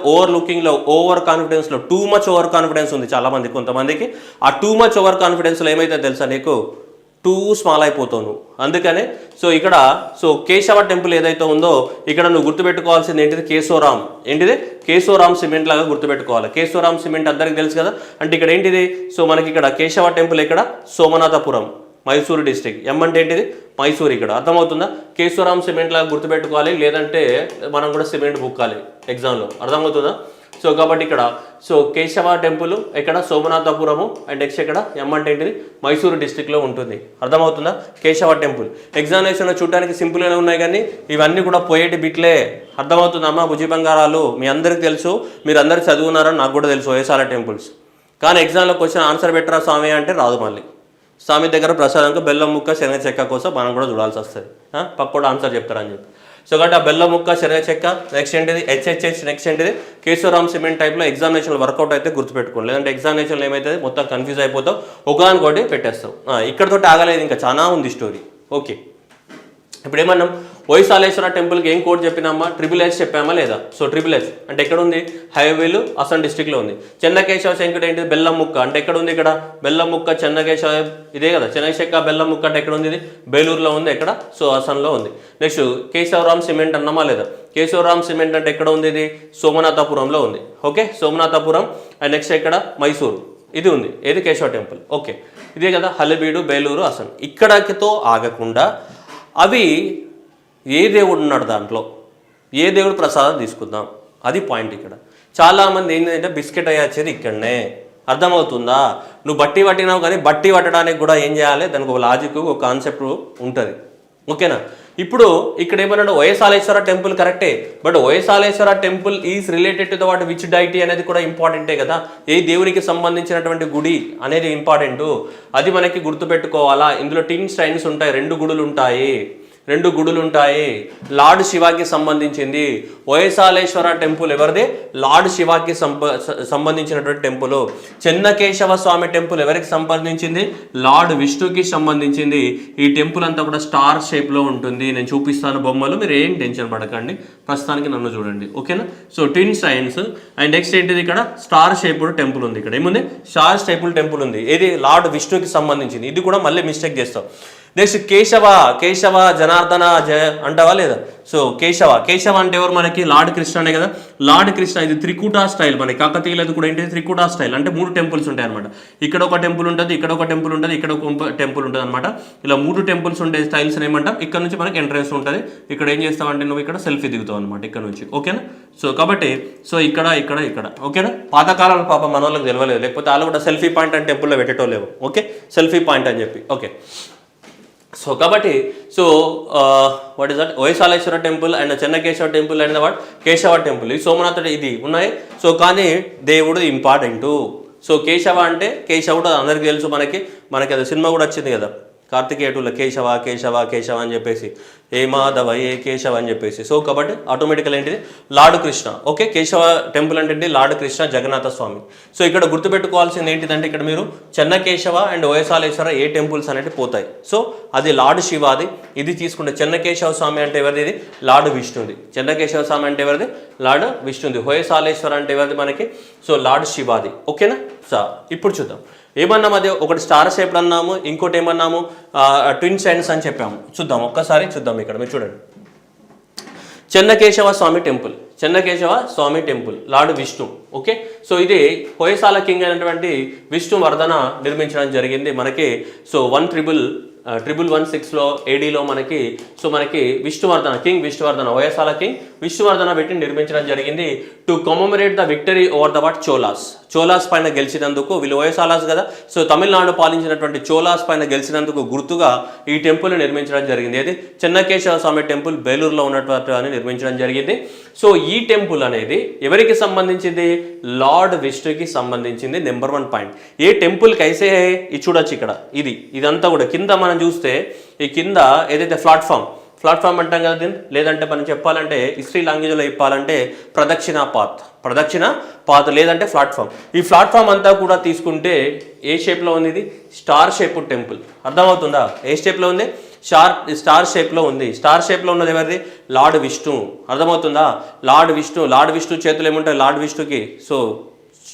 ఓవర్ కాన్ఫిడెన్స్లో టూ మచ్ ఓవర్ కాన్ఫిడెన్స్ ఉంది చాలామంది. కొంతమందికి ఆ టూ మచ్ ఓవర్ కాన్ఫిడెన్స్లో ఏమైతే తెలుసా, నీకు టూ స్మాల్ అయిపోతావు నువ్వు. అందుకనే సో ఇక్కడ కేశవ టెంపుల్ ఏదైతే ఉందో ఇక్కడ నువ్వు గుర్తుపెట్టుకోవాల్సింది ఏంటిది, కేశవరామ్ సిమెంట్ లాగా గుర్తుపెట్టుకోవాలి. కేశవరామ్ సిమెంట్ అందరికి తెలుసు కదా. అంటే ఇక్కడ ఏంటిది, సో మనకి ఇక్కడ కేశవ టెంపుల్ ఎక్కడ, సోమనాథపురం, మైసూరు డిస్ట్రిక్ట్. అంటే ఏంటిది, మైసూరు. ఇక్కడ అర్థమవుతుందా. కేశవరామ్ సిమెంట్ లాగా గుర్తుపెట్టుకోవాలి, లేదంటే మనం కూడా సిమెంట్ బుక్కాలి ఎగ్జామ్లో. అర్థమవుతుందా. సో కాబట్టి ఇక్కడ సో కేశవ టెంపుల్ ఇక్కడ సోమనాథపురము అండ్ నెక్స్ట్ ఇక్కడ ఎం అంటే ఏంటిది మైసూరు డిస్టిక్లో ఉంటుంది. అర్థమవుతుందా? కేశవ టెంపుల్ ఎగ్జామినేషన్లో చూడడానికి సింపుల్గానే ఉన్నాయి కానీ ఇవన్నీ కూడా పోయేటి బిట్లే. అర్థమవుతుందమ్మా బుజ్జి బంగారాలు? మీ అందరికీ తెలుసు, మీరు అందరు చదువున్నారని నాకు కూడా తెలుసు వేసాల టెంపుల్స్. కానీ ఎగ్జామ్లో క్వశ్చన్ ఆన్సర్ పెట్టరా స్వామి అంటే రాదు. మళ్ళీ స్వామి దగ్గర ప్రసాదంగా బెల్లం ముక్క శనగ చెక్క కోసం మనం కూడా చూడాల్సి వస్తుంది. పక్కోడు ఆన్సర్ చెప్తారని చెప్పి. సో కాబట్టి ఆ బెల్లం ముక్క శనగ చెక్క నెక్స్ట్ ఏంటిది హెచ్హెచ్హెచ్ నెక్స్ట్ ఏంటిది కేశవరామ్ సిమెంట్ టైప్లో ఎగ్జామినేషన్ వర్కౌట్ అయితే గుర్తుపెట్టుకోండి. లేదంటే ఎగ్జామినేషన్లో ఏమవుతుంది మొత్తం కన్ఫ్యూజ్ అయిపోతావు, ఒకదానికోటి పెట్టేస్తావు. ఇక్కడతో ఆగలేదు, ఇంకా చాలా ఉంది స్టోరీ. ఓకే, ఇప్పుడు ఏమన్నాం వైశాలేశ్వర టెంపుల్కి ఏం కోడ్ చెప్పినామా? ట్రిపుల్-H చెప్పామా లేదా? సో ట్రిపుల్-H అంటే ఎక్కడ ఉంది? హైవేలు అసన్ డిస్టిక్లో ఉంది. చెన్నకేశవ శంకుడు ఏంటిది? బెల్లం ముక్క అంటే ఎక్కడ ఉంది? ఇక్కడ బెల్లం ముక్క చెన్నకేశవ ఇదే కదా. చెన్నకేశవ బెల్లం ముక్క అంటే ఎక్కడ ఉంది? ఇది బేలూరులో ఉంది. ఎక్కడ? సో అసన్లో ఉంది. నెక్స్ట్ కేశవరామ్ సిమెంట్ అన్నామా లేదా? కేశవరామ్ సిమెంట్ అంటే ఎక్కడ ఉంది? ఇది సోమనాథపురంలో ఉంది. ఓకే, సోమనాథపురం అండ్ నెక్స్ట్ ఎక్కడ? మైసూరు ఇది ఉంది. ఏది? కేశవ టెంపుల్. ఓకే, ఇదే కదా హలబీడు బేలూరు అసన్. ఇక్కడతో ఆగకుండా అవి ఏ దేవుడు ఉన్నాడు దాంట్లో, ఏ దేవుడు ప్రసాదం తీసుకుందాం, అది పాయింట్. ఇక్కడ చాలామంది ఏంటంటే బిస్కెట్ అయ్యాచేది ఇక్కడనే. అర్థమవుతుందా? నువ్వు బట్టి పట్టినావు కానీ బట్టి పట్టడానికి కూడా ఏం చేయాలి? దానికి ఒక లాజిక్ ఒక కాన్సెప్ట్ ఉంటుంది. ఓకేనా? ఇప్పుడు ఇక్కడ ఏమన్నాడు? వైశాలేశ్వర టెంపుల్ కరెక్టే, but Hoysaleswara temple is related to the what which deity అనేది కూడా ఇంపార్టెంటే కదా. ఏ దేవునికి సంబంధించినటువంటి గుడి అనేది ఇంపార్టెంట్, అది మనకి గుర్తుపెట్టుకోవాలా. ఇందులో టిన్ స్టైన్స్ ఉంటాయి, రెండు గుడులు ఉంటాయి. లార్డ్ శివాకి సంబంధించింది. వైశాలేశ్వర టెంపుల్ ఎవరిది? లార్డ్ శివాకి సంబంధించినటువంటి టెంపుల్. చెన్నకేశవ స్వామి టెంపుల్ ఎవరికి సంబంధించింది? లార్డ్ విష్ణుకి సంబంధించింది. ఈ టెంపుల్ అంతా కూడా స్టార్ షేప్లో ఉంటుంది. నేను చూపిస్తాను బొమ్మలు, మీరు ఏం టెన్షన్ పడకండి, ప్రస్తుతానికి నన్ను చూడండి. ఓకేనా? So twin shrines and next ఏంటిది? ఇక్కడ స్టార్ షేపుడ్ టెంపుల్ ఉంది. ఇక్కడ ఏముంది? స్టార్ షేపుడ్ టెంపుల్ ఉంది. ఇది లార్డ్ విష్ణుకి సంబంధించింది. ఇది కూడా మళ్ళీ మిస్టేక్ చేస్తాం. నెక్స్ట్ కేశవ జనార్దన అంటావా లేదా? సో కేశవ అంటే ఎవరు మనకి? లార్డ్ కృష్ణనే కదా. లార్డ్ కృష్ణ ఇది త్రికూట స్టైల్. మనకి కాకతీయులది కూడా ఏంటి? త్రికూట స్టైల్ అంటే 3 టెంపుల్స్ ఉంటాయి అనమాట. ఇక్కడ ఒక టెంపుల్ ఉంటుంది, ఇక్కడ ఒక టెంపుల్ ఉంటుంది, ఇక్కడ ఒక టెంపుల్ ఉంటుంది అనమాట. ఇలా 3 టెంపుల్స్ ఉండే స్టైల్స్ ఏమంటాం? ఇక్కడ నుంచి మనకి ఎంట్రెన్స్ ఉంటుంది. ఇక్కడ ఏం చేస్తామంటే నువ్వు ఇక్కడ సెల్ఫీ దిగుతావు అనమాట ఇక్కడ నుంచి. ఓకేనా? సో కాబట్టి సో ఇక్కడ ఓకేనా? పాతకాలంలో పాప మన వాళ్ళకి తెలియలేదు, లేకపోతే వాళ్ళు కూడా సెల్ఫీ పాయింట్ అని టెంపుల్లో పెట్టేటోలేవు. ఓకే, సెల్ఫీ పాయింట్ అని చెప్పి. ఓకే, సో కాబట్టి so what is that? Hoysaleswara temple and Chennakeshava temple and what Keshava temple, ఈ సోమనాథుడు ఇది ఉన్నాయి. సో కానీ దేవుడు ఇంపార్టెంటు. సో కేశవ అంటే కేశవుడు అందరికీ తెలుసు. మనకి అది సినిమా కూడా వచ్చింది కదా కార్తికేయుల కేశవ అని చెప్పేసి, ఏ మాధవ ఏ కేశవ అని చెప్పేసి. సో కాబట్టి ఆటోమేటికల్ ఏంటిది? Lord Krishna. Okay, Keshava temple అంటే లార్డ్ కృష్ణ జగన్నాథ స్వామి. సో ఇక్కడ గుర్తుపెట్టుకోవాల్సింది ఏంటిదంటే ఇక్కడ మీరు చెన్నకేశవ అండ్ వైశాలేశ్వర ఏ టెంపుల్స్ అనేవి పోతాయి. సో అది లార్డ్ శివాది. ఇది తీసుకుంటే చెన్నకేశవ స్వామి అంటే ఎవరిది? ఇది లార్డ్ విష్ణుది. చెన్నకేశవ స్వామి అంటే ఎవరిది? లార్డ్ విష్ణుది. వైశాలేశ్వర అంటే ఎవరిది మనకి? సో లార్డ్ శివాది. ఓకేనా? సో ఇప్పుడు చూద్దాం ఏమన్నాము. అదే ఒకటి స్టార్ షేప్ అన్నాము, ఇంకోటి ఏమన్నాము ట్విన్ సైన్స్ అని చెప్పాము. చూద్దాం ఒక్కసారి చూద్దాం. ఇక్కడ మీరు చూడండి, Chennakeshava Swamy temple lord Vishnu. Okay, so ఇది హొయసాల కింగ్ అయినటువంటి విష్ణువర్ధన నిర్మించడం జరిగింది మనకి. సో 1116లో ADలో మనకి విష్ణువర్ధన హొయసాల కింగ్ విష్ణువర్ధన పెట్టి నిర్మించడం జరిగింది. To commemorate the victory over the what Cholas పైన గెలిచినందుకు. వీళ్ళు హొయసాలాస్ కదా. సో తమిళనాడు పాలించినటువంటి చోలాస్ పైన గెలిచినందుకు గుర్తుగా ఈ టెంపుల్ నిర్మించడం జరిగింది. అది చెన్నకేశవ స్వామి టెంపుల్ బేలూరులో ఉన్నటువంటి నిర్మించడం జరిగింది. సో ఈ టెంపుల్ అనేది ఎవరికి సంబంధించింది? లార్డ్ విష్ణుకి సంబంధించింది. Number 1 point. ఏ టెంపుల్కి అయితే ఇది చూడొచ్చు ఇక్కడ, ఇదంతా కూడా కింద మనం చూస్తే ఈ కింద ఏదైతే ప్లాట్ఫామ్ అంటాం కదా దీన్ని, లేదంటే మనం చెప్పాలంటే హిస్టరీ లాంగ్వేజ్లో చెప్పాలంటే ప్రదక్షిణ పాత్ లేదంటే ప్లాట్ఫామ్. ఈ ప్లాట్ఫామ్ అంతా కూడా తీసుకుంటే ఏ షేప్లో ఉంది? ఇది స్టార్ షేప్ టెంపుల్. అర్థమవుతుందా? ఏ షేప్లో ఉంది? స్టార్ షేప్లో ఉంది. స్టార్ షేప్లో ఉన్నది ఎవరిది? లార్డ్ విష్ణు. అర్థమవుతుందా? లార్డ్ విష్ణు చేతులు ఏముంటాయి? లార్డ్ విష్ణుకి సో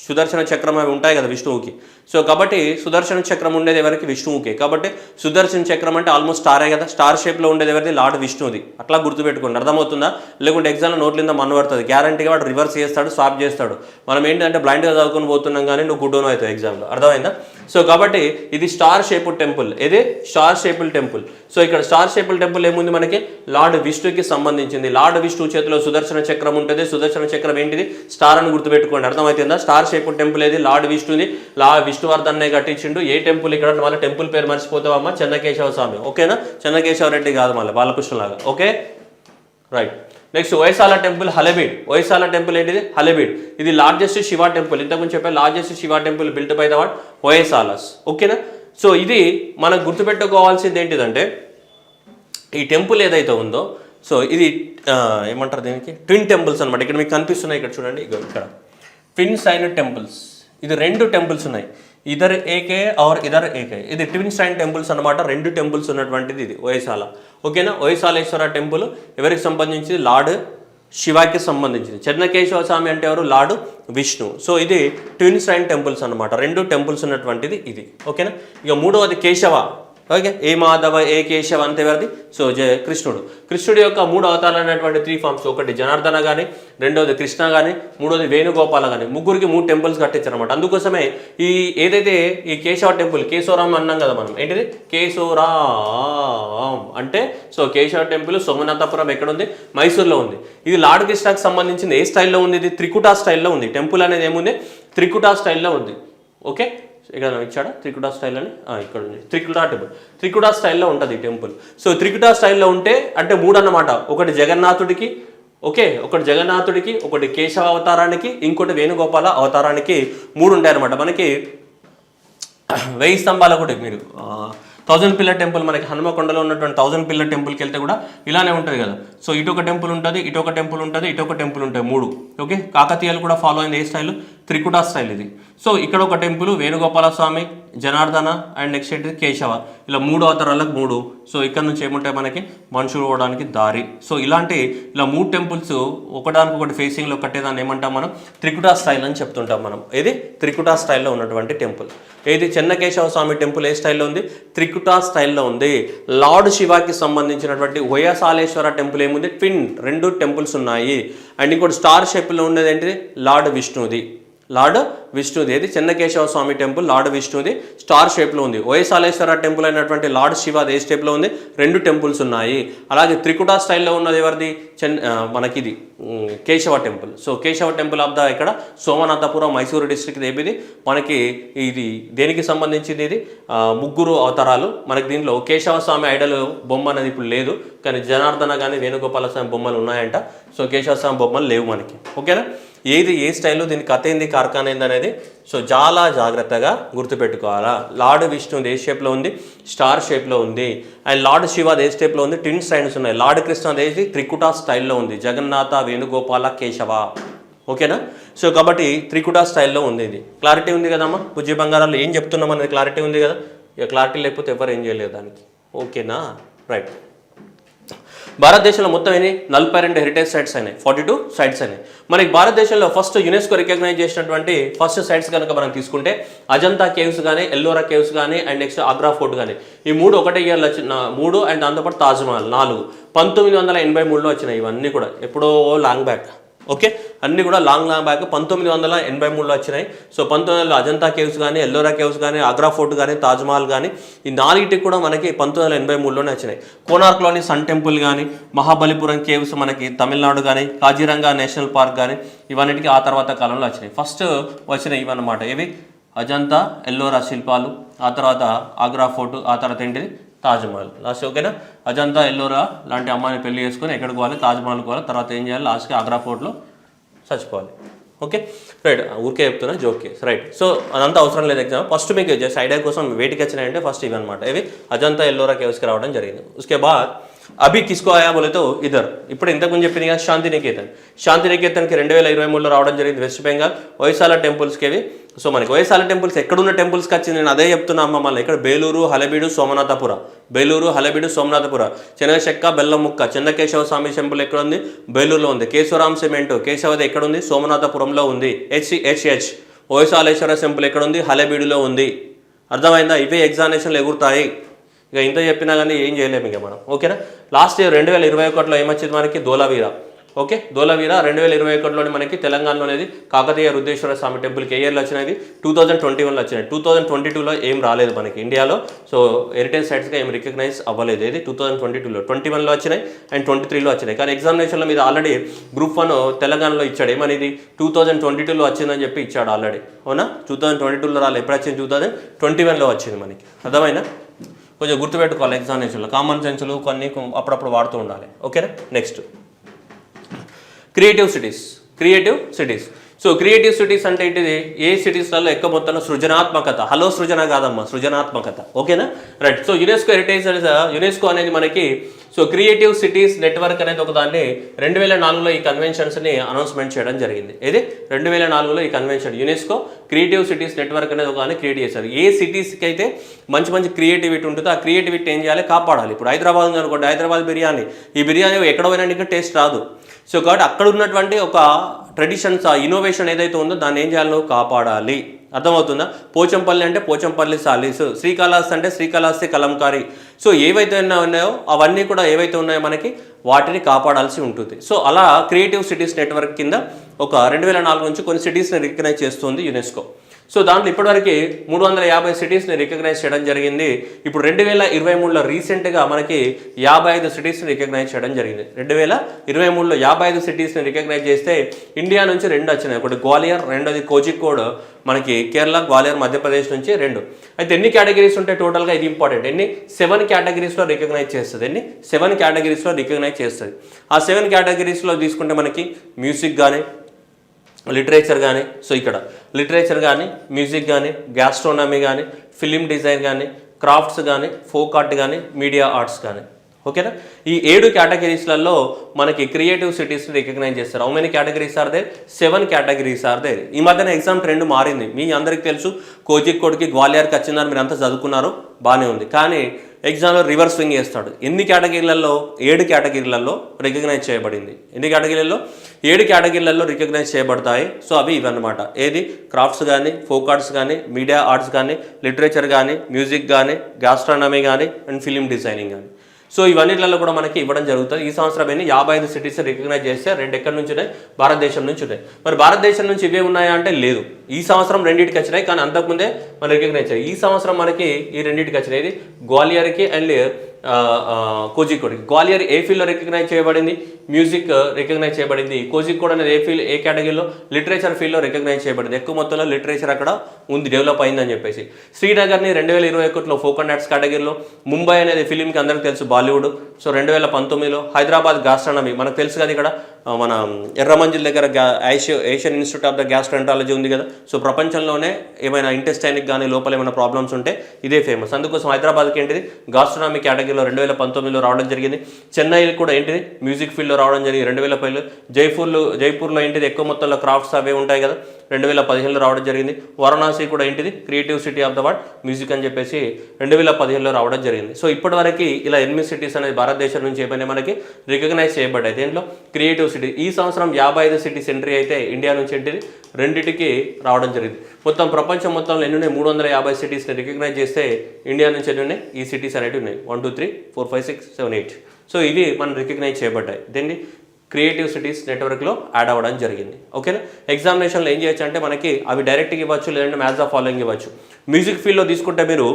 సుదర్శన చక్రం అవి ఉంటాయి కదా విష్ణువుకి. సో కాబట్టి సుదర్శన చక్రం ఉండేది ఎవరికి? విష్ణువుకే. కాబట్టి సుదర్శన చక్రం అంటే ఆల్మోస్ట్ స్టారే కదా, స్టార్ షేప్లో ఉండేది ఎవరిది? లార్డ్ విష్ణువుది. అట్లా గుర్తుపెట్టుకోండి, అర్థమవుతుందా? లేకుంటే ఎగ్జామ్లో నోట్లిందా మన పడుతుంది, గ్యారంటీగా వాడు రివర్స్ చేస్తాడు, స్వాప్ చేస్తాడు. మనం ఏంటంటే బ్లైండ్గా చదువుకొని పోతున్నాం కానీ నువ్వు గుడ్డోను అవుతావు ఎగ్జామ్లో, అర్థమైందా? సో కాబట్టి ఇది స్టార్ షేపుడ్ టెంపుల్. ఇది స్టార్ షేపుల్ టెంపుల్. సో ఇక్కడ స్టార్ షేపుల్ టెంపుల్ ఏముంది మనకి? లార్డ్ విష్ణుకి సంబంధించింది. లార్డ్ విష్ణు చేతిలో సుదర్శన చక్రం ఉంటుంది. సుదర్శన చక్రం ఏంటిది? స్టార్ అని గుర్తుపెట్టుకోండి, అర్థమవుతుందా? స్టార్ షేపుడ్ టెంపుల్ ఏది? లార్డ్ విష్ణుది. విష్ణువర్ధన్నే కట్టించిండు. ఏ టెంపుల్? ఇక్కడ మళ్ళీ టెంపుల్ పేరు మర్చిపోతావమ్మా, చెన్నకేశవ స్వామి. ఓకేనా? చెన్నకేశవ రెడ్డి కాదు, మళ్ళీ బాలకృష్ణలాగా. Okay, right. Next Hoysala temple, Halebid. Hoysala temple ఏంటిది? హలబీడ్. ఇది లార్జెస్ట్ శివ టెంపుల్. ఇంతకుముందు చెప్పే largest Shiva temple built by the what? Hoysalas. ఓకేనా? సో ఇది మనం గుర్తుపెట్టుకోవాల్సింది ఏంటిదంటే ఈ టెంపుల్ ఏదైతే ఉందో, సో ఇది ఏమంటారు దీనికి? ట్విన్ టెంపుల్స్ అనమాట. ఇక్కడ మీకు కనిపిస్తున్నాయి, ఇక్కడ చూడండి, ఇక్కడ ట్విన్ సైన్ టెంపుల్స్. ఇది 2 టెంపుల్స్ ఉన్నాయి, ఇదర్ ఏకే ఆర్ ఇదర్ ఏకే. ఇది ట్విన్ సైన్ టెంపుల్స్ అనమాట. 2 టెంపుల్స్ ఉన్నటువంటిది ఇది హొయసాల. ఓకేనా? హొయసాలేశ్వర టెంపుల్ ఎవరికి సంబంధించింది? లార్డ్ శివాకి సంబంధించింది. చెన్నకేశవ స్వామి అంటే ఎవరు? లార్డ్ విష్ణు. సో ఇది ట్విన్ సైన్ టెంపుల్స్ అనమాట. 2 టెంపుల్స్ ఉన్నటువంటిది ఇది. ఓకేనా? ఇక మూడవది కేశవ. ఓకే, ఏ మాధవ ఏ కేశవ అంతే ఎవరిది? సో కృష్ణుడు. కృష్ణుడి యొక్క 3 అవతారాలు అనేటువంటి 3 ఫార్మ్స్. ఒకటి జనార్దన కానీ, రెండవది కృష్ణ కానీ, మూడవది వేణుగోపాల కానీ. ముగ్గురికి 3 టెంపుల్స్ కట్టించారనమాట. అందుకోసమే ఈ ఏదైతే ఈ కేశవ టెంపుల్, కేశవరాం అన్నాం కదా మనం, ఏంటిది? కేశవరాం అంటే సో కేశవ టెంపుల్ సోమనాథపురం ఎక్కడుంది? మైసూర్లో ఉంది. ఇది లార్డ్ కృష్ణకి సంబంధించింది. ఏ స్టైల్లో ఉంది? ఇది త్రికుటా స్టైల్లో ఉంది. టెంపుల్ అనేది ఏముంది? త్రికుటా స్టైల్లో ఉంది. ఓకే, ఇక్కడ ఇచ్చాడా త్రికుటా స్టైల్ అని? ఇక్కడ ఉంది త్రికుటా టెంపుల్. త్రికుటా స్టైల్లో ఉంటుంది ఈ టెంపుల్. సో త్రికుటా స్టైల్లో ఉంటే అంటే 3 అన్నమాట. ఒకటి జగన్నాథుడికి, ఓకే, ఒకటి జగన్నాథుడికి, ఒకటి కేశవ అవతారానికి, ఇంకోటి వేణుగోపాల అవతారానికి 3 ఉంటాయి అనమాట. మనకి 1000 స్తంభాల కూడా మీరు 1000 పిల్లర్ టెంపుల్, మనకి హనుమకొండలో ఉన్నటువంటి 1000 పిల్లర్ టెంపుల్కి వెళ్తే కూడా ఇలానే ఉంటుంది కదా. సో ఇటొక టెంపుల్ ఉంటుంది, ఇటొక టెంపుల్ ఉంటుంది, ఇటొక టెంపుల్ ఉంటాయి 3. ఓకే, కాకతీయాలు కూడా ఫాలో అయింది ఏ స్టైల్? త్రికుటా స్టైల్ ఇది. సో ఇక్కడ ఒక temple Venugopala Swamy, Janardana and next ఏంటిది? కేశవ. ఇలా 3 అవతారాలకు 3. సో ఇక్కడ నుంచి ఏముంటాయి మనకి? మనుషులు పోవడానికి దారి. సో ఇలా 3 టెంపుల్స్ ఒకదానికొకటి ఫేసింగ్లో కట్టేదాన్ని ఏమంటాం మనం? త్రికుటా స్టైల్ అని చెప్తుంటాం మనం. ఇది త్రికుటా స్టైల్లో ఉన్నటువంటి టెంపుల్. ఏది? చెన్నకేశవ స్వామి టెంపుల్ ఏ స్టైల్లో ఉంది? త్రికుటా స్టైల్లో ఉంది. లార్డ్ శివాకి సంబంధించినటువంటి హొయసాలేశ్వర టెంపుల్ ఏముంది? ట్విన్ 2 టెంపుల్స్ ఉన్నాయి. అండ్ ఇంకోటి స్టార్ షేప్లో ఉండేది ఏంటిది? లార్డ్ విష్ణుది. లార్డ్ విష్ణుది. ఏది? Chennakesava Swamy temple lord విష్ణుది, star షేప్లో ఉంది. హొయసాలేశ్వర టెంపుల్ అయినటువంటి లార్డ్ శివ ఏ షేప్లో ఉంది? 2 టెంపుల్స్ ఉన్నాయి. అలాగే త్రికుటా స్టైల్లో ఉన్నది ఎవరిది? మనకిది Keshava temple. So Keshava temple of the ఇక్కడ సోమనాథపురం, మైసూరు డిస్ట్రిక్ట్. ఏపిది మనకి ఇది దేనికి సంబంధించింది? ఇది 3 అవతారాలు. మనకి దీనిలో కేశవ స్వామి ఐడల్ బొమ్మ అనేది ఇప్పుడు లేదు, కానీ జనార్దన కానీ వేణుగోపాల స్వామి బొమ్మలు ఉన్నాయంట. సో కేశవ స్వామి బొమ్మలు లేవు మనకి. ఓకేనా? ఏది ఏ స్టైల్లో, దీని కథ ఏంది, కార్ఖాన ఏంది అనేది సో చాలా జాగ్రత్తగా గుర్తుపెట్టుకోవాలా. లార్డ్ విష్ణు ఏ షేప్లో ఉంది? స్టార్ షేప్లో ఉంది. అండ్ లార్డ్ శివ ఏ షేప్లో ఉంది? ట్విన్ సైన్స్ ఉన్నాయి. లార్డ్ కృష్ణ దేశి త్రికుటా స్టైల్లో ఉంది. జగన్నాథ, వేణుగోపాల, కేశవ. ఓకేనా? సో కాబట్టి త్రికుటా స్టైల్లో ఉంది. ఇది క్లారిటీ ఉంది కదమ్మా? పూజ్య బంగారాలు ఏం చెప్తున్నాం అనేది క్లారిటీ ఉంది కదా? ఇక క్లారిటీ లేకపోతే ఎవరు ఏం చేయలేదు దానికి. ఓకేనా? రైట్. భారతదేశంలో మొత్తం ఎన్ని? 42 హెరిటేజ్ సైట్స్ అయినాయి, 42 సైట్స్ అయినాయి. మనకి భారతదేశంలో ఫస్ట్ యునెస్కో రికగ్నైజ్ చేసినటువంటి ఫస్ట్ సైట్స్ కనుక మనం తీసుకుంటే అజంతా కేవ్స్ కానీ, ఎల్లోరా కేవ్స్ కానీ, అండ్ నెక్స్ట్ ఆగ్రా ఫోర్ట్ కానీ. ఈ 3 ఒకటే ఇయర్లో వచ్చిన 3. అండ్ దాంతోపాటు తాజ్మహల్ 4. 1983లో వచ్చినాయి. ఇవన్నీ కూడా ఎప్పుడో లాంగ్ బ్యాక్. ఓకే, అన్నీ కూడా లాంగ్ బ్యాక్ 1983లో వచ్చినాయి. సో 1900లో అజంతా కేవ్స్ కానీ, ఎల్లోరా కేవ్స్ కానీ, ఆగ్రా ఫోర్ట్ కానీ, తాజ్మహల్ కానీ, ఈ 4టికి కూడా మనకి 1983లోనే వచ్చినాయి. కోనార్క్లోని సన్ టెంపుల్ కానీ, మహాబలిపురం కేవ్స్ మనకి తమిళనాడు కానీ, కాజీరంగా నేషనల్ పార్క్ కానీ, ఇవన్నిటికీ ఆ తర్వాత కాలంలో వచ్చినాయి. ఫస్ట్ వచ్చినాయి ఇవన్నమాట. ఇవి అజంతా, ఎల్లోరా శిల్పాలు, ఆ తర్వాత ఆగ్రా ఫోర్ట్, ఆ తర్వాత ఏంటిది? తాజ్మహల్. లాస్ట్. ఓకేనా? అజంతా, ఎల్లోరా లాంటి అమ్మాయిని పెళ్లి చేసుకొని ఎక్కడికి పోవాలి? తాజ్మహల్కి పోవాలి. తర్వాత ఏం చేయాలి? లాస్ట్కి ఆగ్రా ఫోర్ట్లో చచ్చిపోవాలి. Okay, right. ఊరికే చెప్తున్నా, జోక్ కేస్. రైట్. సో అదంతా అవసరం లేదు ఎగ్జామ్. ఫస్ట్ మీకు జస్ట్ ఐడియా కోసం వేటికి వచ్చినాయంటే ఫస్ట్ ఇవి అనమాట. ఇవి అజంతా, ఎల్లోరా కేవ్స్కి రావడం జరిగింది. ఉస్కే బాద్ అభి కిస్కో ఆయా బోలేతో ఇద్దరు. ఇప్పుడు ఇంతకుముందు చెప్పింది కదా శాంతినికేతన్. శాంతినికేతన్కి 2023లో రావడం జరిగింది. వెస్ట్ బెంగాల్. హొయసాల టెంపుల్స్కి ఇవి. సో మనకి హొయసాల టెంపుల్స్ ఎక్కడున్న టెంపుల్స్కి వచ్చింది నేను అదే చెప్తున్నా అమ్మ. మళ్ళీ ఇక్కడ బేలూరు, హలబీడు, సోమనాథపుర. బేలూరు, హలబీడు, సోమనాథపుర. చెనగచెక్క, బెల్లముక్క. చెన్నకేశవ స్వామి టెంపుల్ ఎక్కడ ఉంది? బేలూరులో ఉంది. కేశవరాం సిమెంట్ కేశవది ఎక్కడ ఉంది? సోమనాథపురంలో ఉంది. హెచ్హెచ్ ఓయసాలేశ్వర టెంపుల్ ఎక్కడ ఉంది, హలేబీడులో ఉంది. అర్థమైందా? ఇవే ఎగ్జామినేషన్లు ఎగురుతాయి. ఇక ఇంత చెప్పినా కానీ ఏం చేయలేము ఇక మనం. ఓకేనా? లాస్ట్ ఇయర్ 2021లో ఏమొచ్చింది మనకి, ధోలావీర. ఓకే, ధోలావీర 2021లోని మనకి తెలంగాణలోనేది కాకతీయ రుద్రేశ్వర స్వామి టెంపుల్కి ఏ ఇయర్లో వచ్చినది, 2021లో వచ్చినాయి. 2022లో ఏం రాలేదు మనకి ఇండియాలో. సో హెరిటేజ్ సైట్స్గా ఏం రికగ్నైజ్ అవ్వలేదు. ఇది 2022లో, 21లో వచ్చినాయి అండ్ 23లో వచ్చినాయి. కానీ ఎగ్జామినేషన్లో మీద ఆల్రెడీ గ్రూప్ 1 తెలంగాణలో ఇచ్చాడు. ఏమనేది 2022లో వచ్చిందని చెప్పి ఇచ్చాడు ఆల్రెడీ. అవునా? 2022లో రాలేదు. ఎప్పుడు వచ్చింది? 2021లో వచ్చింది మనకి. అర్థమైనా? కొంచెం గుర్తుపెట్టుకోవాలి ఎగ్జామినేషన్లో. కామన్ సెన్స్లు కొన్ని అప్పుడప్పుడు వాడుతూ ఉండాలి. ఓకేనా? Next creative cities. So creative cities అంటే ఏంటిది? ఏ సిటీస్లలో ఎక్కువ మొత్తంలో సృజనాత్మకత, హలో సృజన కాదమ్మా, సృజనాత్మకత. ఓకేనా? రైట్. సో యునెస్కో అనేది మనకి సో క్రియేటివ్ సిటీస్ నెట్వర్క్ అనేది ఒక దాన్ని 2004లో ఈ కన్వెన్షన్స్ని అనౌన్స్మెంట్ చేయడం జరిగింది. ఇది 2004లో ఈ convention UNESCO creative cities network అనేది ఒక దాన్ని క్రియేట్ చేశారు. ఏ సిటీస్కి అయితే మంచి క్రియేటివిటీ ఉంటుందో ఆ క్రియేటివిటీ ఏం చేయాలి? కాపాడాలి. ఇప్పుడు హైదరాబాద్ ఉంది అనుకోండి, హైదరాబాద్ బిర్యానీ, ఈ బిర్యానీ ఎక్కడ పోయినా నీకు టేస్ట్ రాదు. సో కాబట్టి అక్కడ ఉన్నటువంటి ఒక ట్రెడిషన్స్, ఆ ఇన్నోవేషన్ ఏదైతే ఉందో దాన్ని ఏం చేయాలి? నువ్వు కాపాడాలి. అర్థమవుతుందా? పోచంపల్లి అంటే పోచంపల్లి సాలీస్, శ్రీకాళహస్తి అంటే శ్రీకాళహస్తి కలంకారీ. సో ఏవైతే ఉన్నాయో అవన్నీ కూడా ఏవైతే ఉన్నాయో మనకి వాటిని కాపాడాల్సి ఉంటుంది. సో అలా క్రియేటివ్ సిటీస్ నెట్వర్క్ కింద ఒక 2004 నుంచి కొన్ని సిటీస్ని రికగ్నైజ్ చేస్తుంది యునెస్కో. సో దాంట్లో ఇప్పటివరకు 350 సిటీస్ని రికగ్నైజ్ చేయడం జరిగింది. ఇప్పుడు 2023లో రీసెంట్గా మనకి 55 సిటీస్ని రికగ్నైజ్ చేయడం జరిగింది. 2023లో 55 సిటీస్ని రికగ్నైజ్ చేస్తే ఇండియా నుంచి 2 వచ్చినాయి. ఒకటి గ్వాలియర్, రెండోది కోజికోడ్ మనకి కేరళ, గ్వాలియర్ మధ్యప్రదేశ్ నుంచి 2. అయితే ఎన్ని కేటగిరీస్ ఉంటాయి టోటల్గా? ఇది ఇంపార్టెంట్. 7 కేటగిరీస్లో రికగ్నైజ్ చేస్తుంది. 7 కేటగిరీస్లో రికగ్నైజ్ చేస్తుంది. ఆ 7 కేటగిరీస్లో తీసుకుంటే మనకి మ్యూజిక్ కానీ, లిటరేచర్ కానీ, సో ఇక్కడ లిటరేచర్ కానీ, మ్యూజిక్ కానీ, గ్యాస్ట్రోనమీ కానీ, ఫిలిం డిజైన్ కానీ, క్రాఫ్ట్స్ కానీ, ఫోక్ ఆర్ట్ కానీ, మీడియా ఆర్ట్స్ కానీ. ఓకేనా? ఈ 7 కేటగిరీస్లలో మనకి క్రియేటివ్ సిటీస్ని రికగ్నైజ్ చేస్తారు. How many categories are there? 7 categories are there. ఈ మధ్యన ఎగ్జామ్ ట్రెండ్ మారింది. మీ అందరికీ తెలుసు, కోజికోడ్కి గ్వాలియర్కి వచ్చిందని మీరు అంతా చదువుకున్నారు, బాగానే ఉంది. కానీ ఎగ్జామ్లో రివర్స్ స్వింగ్ చేస్తాడు. ఎన్ని కేటగిరీలలో? 7 కేటగిరీలలో రికగ్నైజ్ చేయబడింది. ఎన్ని కేటగిరీలలో? 7 కేటగిరీలలో రికగ్నైజ్ చేయబడతాయి. సో అవి ఇవన్నమాట. ఏది? క్రాఫ్ట్స్ కానీ, ఫోక్ ఆర్ట్స్ కానీ, మీడియా ఆర్ట్స్ కానీ, లిటరేచర్ కానీ, మ్యూజిక్ కానీ, గ్యాస్ట్రానమీ కానీ అండ్ ఫిలిం డిజైనింగ్ కానీ. సో ఇవన్నిట్లలో కూడా మనకి ఇవ్వడం జరుగుతుంది. ఈ సంవత్సరం 55 సిటీస్ రికగ్నైజ్ చేస్తే 2 ఎక్కడి నుంచి ఉన్నాయి? భారతదేశం నుంచి ఉన్నాయి. మరి భారతదేశం నుంచి ఇవే ఉన్నాయా అంటే లేదు. ఈ సంవత్సరం 2టికి వచ్చినాయి, కానీ అంతకుముందే మనం రికగ్నైజ్ చేయాలి. ఈ సంవత్సరం మనకి ఈ 2టికి వచ్చినాయి. ఇది గ్వాలియర్కి అండ్ కోజికోడ్కి. గ్వాలియర్ ఏ ఫీల్డ్లో రికగ్నైజ్ చేయబడింది? మ్యూజిక్ రికగ్నైజ్ చేయబడింది. కోజికోడ్ అనేది ఏ కేటగిరీలో? లిటరేచర్ ఫీల్డ్లో రికగ్నైజ్ చేయబడింది. ఎక్కువ మొత్తంలో లిటరేచర్ అక్కడ ఉంది, డెవలప్ అయిందని చెప్పేసి. శ్రీనగర్ని 2021లో ఫోక్ అండ్ ఆర్ట్స్ కేటగిరీలో, ముంబై అనేది ఫిలింకి అందరికీ తెలుసు, బాలీవుడ్. సో 2019లో హైదరాబాద్ గ్యాస్ట్రానమీ మనకు తెలుసు కదా, ఇక్కడ మన ఎర్రమంజిల్ దగ్గర Asian institute of the gastroenterology ఉంది కదా. సో ప్రపంచంలోనే ఏమైనా ఇంటెస్టైన్కి కానీ లోపల ఏమైనా ప్రాబ్లమ్స్ ఉంటే ఇదే ఫేమస్. అందుకోసం హైదరాబాద్కి ఏంటిది? గ్యాస్ట్రానమీ కేటగిరీలో 2019లో రావడం జరిగింది. చెన్నైకి కూడా ఏంటిది? మ్యూజిక్ ఫీల్డ్లో రావడం జరిగింది 2010లో. జైపూర్లో ఏంటిది? ఎక్కువ మొత్తంలో క్రాఫ్ట్స్ అవే ఉంటాయి కదా, 2015లో రావడం జరిగింది. వారణాసి కూడా ఏంటిది? Creative city of the world music అని చెప్పేసి 2015లో రావడం జరిగింది. సో ఇప్పటివరకు ఇలా 8 సిటీస్ అనేది భారతదేశం నుంచి ఏమైనా మనకి రికగ్నైజ్ చేయబడ్డాయి. దీంట్లో క్రియేటివ్ సిటీ ఈ సంవత్సరం 55 సిటీస్ ఎంట్రీ అయితే ఇండియా నుంచి ఏంటిది? 2టికి రావడం జరిగింది. మొత్తం ప్రపంచం మొత్తంలో ఎన్ని ఉన్నాయి? 350 సిటీస్ని రికగ్నైజ్ చేస్తే ఇండియా నుంచి ఎన్ని ఉన్నాయి? ఈ సిటీస్ అనేవి ఉన్నాయి 1 2 3 4 5 6 7 8. సో ఇవి మనం రికగ్నైజ్ చేయబడ్డాయి. దీన్ని క్రియేటివ్ సిటీస్ నెట్వర్క్లో యాడ్ అవ్వడం జరిగింది. ఓకేనా? ఎగ్జామినేషన్లో ఏం చేయొచ్చు అంటే మనకి అవి డైరెక్ట్గా ఇవ్వచ్చు, లేదంటే మ్యాచ్ ఆఫ్ ఫాలోయింగ్ ఇవ్వచ్చు. మ్యూజిక్ ఫీల్డ్లో తీసుకుంటే మీరు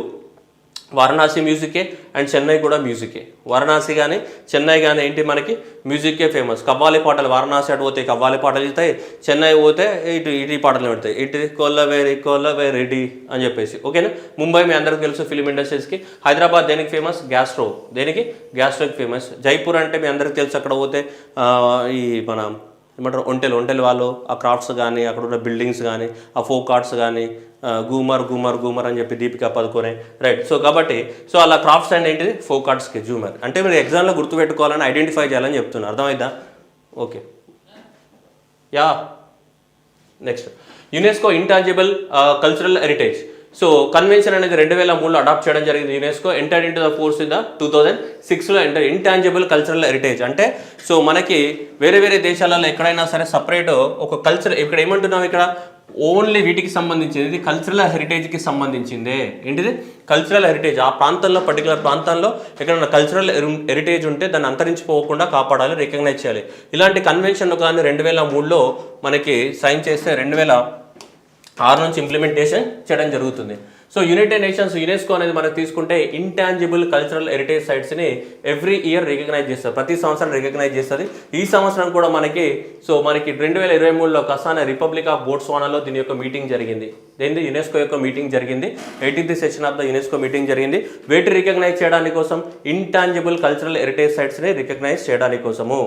వారణాసి మ్యూజికే అండ్ చెన్నై కూడా మ్యూజికే. వారణాసి కానీ చెన్నై కానీ ఏంటి మనకి మ్యూజిక్కే ఫేమస్. కవ్వాలి పాటలు వారణాసి అటు పోతే కవ్వాలి పాటలు వెళ్తాయి, చెన్నై పోతే ఇటు పాటలు పెడతాయి, ఇటు కొల్లవేరెడ్డి అని చెప్పేసి. ఓకేనా? ముంబై మీ అందరికీ తెలుసు ఫిలిం ఇండస్ట్రీస్కి. హైదరాబాద్ దేనికి ఫేమస్? గ్యాస్ట్రో. దేనికి? గ్యాస్ట్రోకి ఫేమస్. జైపూర్ అంటే మీ అందరికీ తెలుసు, అక్కడ పోతే ఈ మన ఏమంటారు ఒంటెలు వాళ్ళు ఆ క్రాఫ్ట్స్ కానీ, అక్కడ ఉన్న బిల్డింగ్స్ కానీ, ఆ ఫోక్ ఆర్ట్స్ కానీ, గూమర్ అని చెప్పి దీపికా పదుకొనే, రైట్. సో కాబట్టి సో అలా క్రాఫ్ట్స్ అండ్ ఏంటిది? ఫోక్ ఆర్ట్స్కి జూమర్ అంటే మీరు ఎగ్జామ్లో గుర్తుపెట్టుకోవాలని, ఐడెంటిఫై చేయాలని చెప్తున్నారు. అర్థమైందా? Okay. Yeah next UNESCO intangible cultural heritage. So convention అనేది 2003లో అడాప్ట్ చేయడం జరిగింది. UNESCO entered into the force in the 2006లో ఇంటాంజిబుల్ కల్చరల్ హెరిటేజ్. అంటే సో మనకి వేరే దేశాలలో ఎక్కడైనా సరే సపరేట్ ఒక కల్చర్, ఇక్కడ ఏమంటున్నాం? ఇక్కడ ఓన్లీ వీటికి సంబంధించింది, ఇది కల్చరల్ హెరిటేజ్కి సంబంధించిందే. ఏంటిది? Cultural heritage. ఆ ప్రాంతంలో, పర్టికులర్ ప్రాంతాల్లో ఎక్కడైనా కల్చరల్ హెరిటేజ్ ఉంటే దాన్ని అంతరించిపోకుండా కాపాడాలి, రికగ్నైజ్ చేయాలి. ఇలాంటి కన్వెన్షన్ కానీ 2003లో మనకి సైన్ చేస్తే 2006 నుంచి ఇంప్లిమెంటేషన్ చేయడం జరుగుతుంది. సో యునైటెడ్ నేషన్స్ యునెస్కో అనేది మనం తీసుకుంటే ఇంటాంజిబుల్ కల్చరల్ హెరిటేజ్ సైట్స్ని ఎవ్రీ ఇయర్ రికగ్నైజ్ చేస్తారు, ప్రతి సంవత్సరం రికగ్నైజ్ చేస్తుంది. ఈ సంవత్సరం కూడా మనకి 2023లో కసాన రిపబ్లిక్ ఆఫ్ బోట్స్వానాలో దీని యొక్క మీటింగ్ జరిగింది. దేనిది? యునెస్కో యొక్క మీటింగ్ జరిగింది. 18th session of the UNESCO meeting జరిగింది. వేటి రికగ్నైజ్ చేయడానికి కోసం? ఇంటాంజిబుల్ కల్చరల్ హెరిటేజ్ సైట్స్ని రికగ్నైజ్ చేయడానికి కోసము.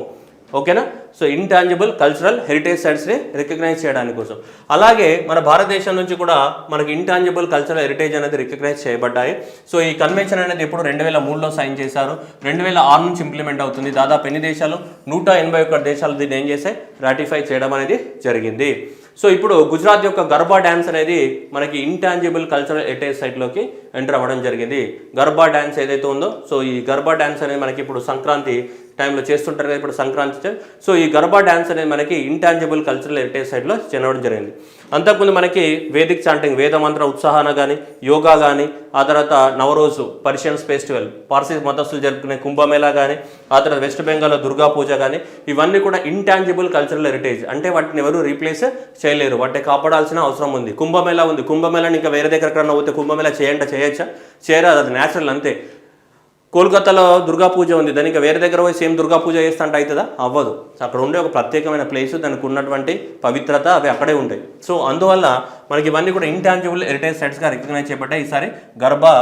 ఓకేనా? సో ఇంటాంజిబుల్ కల్చరల్ హెరిటేజ్ సైట్స్ని రికగ్నైజ్ చేయడానికి కోసం. అలాగే మన భారతదేశం నుంచి కూడా మనకి ఇంటాంజిబుల్ కల్చరల్ హెరిటేజ్ అనేది రికగ్నైజ్ చేయబడ్డాయి. సో ఈ కన్వెన్షన్ అనేది ఎప్పుడు 2003లో సైన్ చేశారు, 2006 నుంచి ఇంప్లిమెంట్ అవుతుంది. దాదాపు ఎన్ని దేశాలు? 181 దేశాలు దీన్ని ఏం చేశాయి? రాటిఫై చేయడం అనేది జరిగింది. సో ఇప్పుడు గుజరాత్ యొక్క గర్బా డ్యాన్స్ అనేది మనకి ఇంటాంజిబుల్ కల్చరల్ హెరిటేజ్ సైట్లోకి ఎంటర్ అవ్వడం జరిగింది. గర్బా డ్యాన్స్ ఏదైతే ఉందో, సో ఈ గర్బా డ్యాన్స్ అనేది మనకి ఇప్పుడు సంక్రాంతి టైంలో చేస్తుంటారు కదా, ఇప్పుడు సంక్రాంతి. సో ఈ గర్బా డ్యాన్స్ అనేది మనకి ఇంటాంజిబుల్ కల్చరల్ హెరిటేజ్ సైట్లో చెందడం జరిగింది. అంతకుముందు మనకి వేదిక్ చాంటింగ్, వేదమంత్ర ఉత్సాహన కానీ, యోగా కానీ, ఆ తర్వాత నవరోజు పర్షియన్స్ ఫెస్టివల్, పార్సీ మతస్థులు జరుపుకునే కుంభమేళా కానీ, ఆ తర్వాత వెస్ట్ బెంగాల్లో దుర్గా పూజ కానీ, ఇవన్నీ కూడా ఇంటాంజిబుల్ కల్చరల్ హెరిటేజ్. అంటే వాటిని ఎవరు రీప్లేస్ చేయలేరు, వాటిని కాపాడాల్సిన అవసరం ఉంది. కుంభమేళా ఉంది, కుంభమేళాని ఇంకా వేరే దగ్గర ఎక్కడన్నా పోతే కుంభమేళా చేయొచ్చా? చేయరాదు, అది న్యాచురల్ అంతే. కోల్కతాలో దుర్గా పూజ ఉంది, దానికి ఇంకా వేరే దగ్గర పోయి సేమ్ దుర్గా పూజ చేస్తా అంటే అవుతుందా? అవ్వదు. అక్కడ ఉండే ఒక ప్రత్యేకమైన ప్లేస్, దానికి ఉన్నటువంటి పవిత్రత అవి అక్కడే ఉంటాయి. సో అందువల్ల మనకి ఇవన్నీ కూడా ఇంటాంజిబుల్ హెరిటేజ్ సైట్స్గా రికగ్నైజ్ చేయబడ్డాయి. ఈసారి గర్బా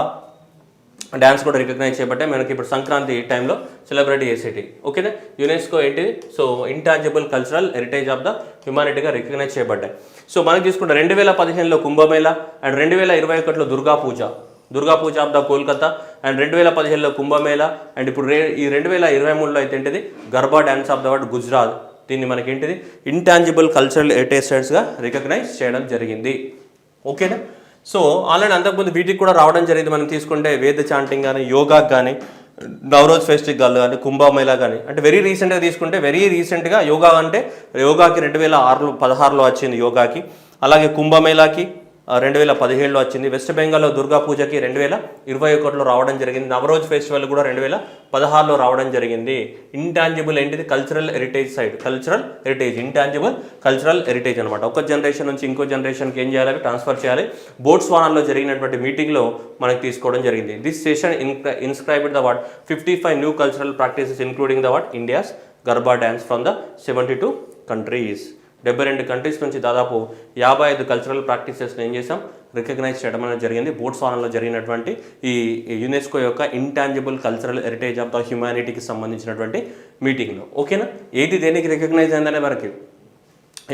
డ్యాన్స్ కూడా రికగ్నైజ్ చేయబడ్డాయి. మనకి ఇప్పుడు సంక్రాంతి టైంలో సెలబ్రేట్ చేసేటి. ఓకేనా? యునెస్కో ఏంటిది? So intangible cultural heritage of the హ్యుమానిటీగా రికగ్నైజ్ చేయబడ్డాయి. సో మనం తీసుకుంటే 2015లో కుంభమేళా అండ్ 2021లో Durga Puja of the Kolkata and 2017లో కుంభమేళా అండ్ ఇప్పుడు ఈ 2023లో అయితే ఏంటిది? Garba dance of the word Gujarat. దీన్ని మనకి ఏంటిది? ఇంటాంజిబుల్ కల్చరల్ హెరిటేజ్ సైట్స్గా రికగ్నైజ్ చేయడం జరిగింది. ఓకేనా? సో ఆల్రెడీ అంతకుముందు వీటికి కూడా రావడం జరిగింది. మనం తీసుకుంటే వేద చాంటింగ్ కానీ, యోగాకి కానీ, నవరోజ్ ఫెస్టివల్ కానీ, కుంభమేళా కానీ. అంటే వెరీ రీసెంట్గా తీసుకుంటే యోగా అంటే యోగాకి 2016లో వచ్చింది యోగాకి. అలాగే కుంభమేళాకి 2017లో వచ్చింది. వెస్ట్ బెంగాల్లో దుర్గా పూజకి 2021లో రావడం జరిగింది. నవరోజ్ ఫెస్టివల్ కూడా 2016లో రావడం జరిగింది. ఇంటాంజిబుల్ ఏంటిది? Cultural heritage site, cultural heritage, intangible cultural heritage అనమాట. ఒక జనరేషన్ నుంచి ఇంకో జనరేషన్కి ఏం చేయాలి? ట్రాన్స్ఫర్ చేయాలి. బోట్స్వానాలో జరిగినటువంటి మీటింగ్లో మనకి తీసుకోవడం జరిగింది. This session inscribed the what 55 new cultural practices including the what India's garba dance from the 72 countries. 72 countries నుంచి దాదాపు 55 కల్చరల్ ప్రాక్టీసెస్ని ఏం చేసాం? రికగ్నైజ్ చేయడం అనేది జరిగింది బోట్స్వానాలో జరిగినటువంటి ఈ యునెస్కో యొక్క intangible cultural heritage of the హ్యుమానిటీకి సంబంధించినటువంటి మీటింగ్లో. ఓకేనా? ఏది దేనికి రికగ్నైజ్ అయిందనే మనకి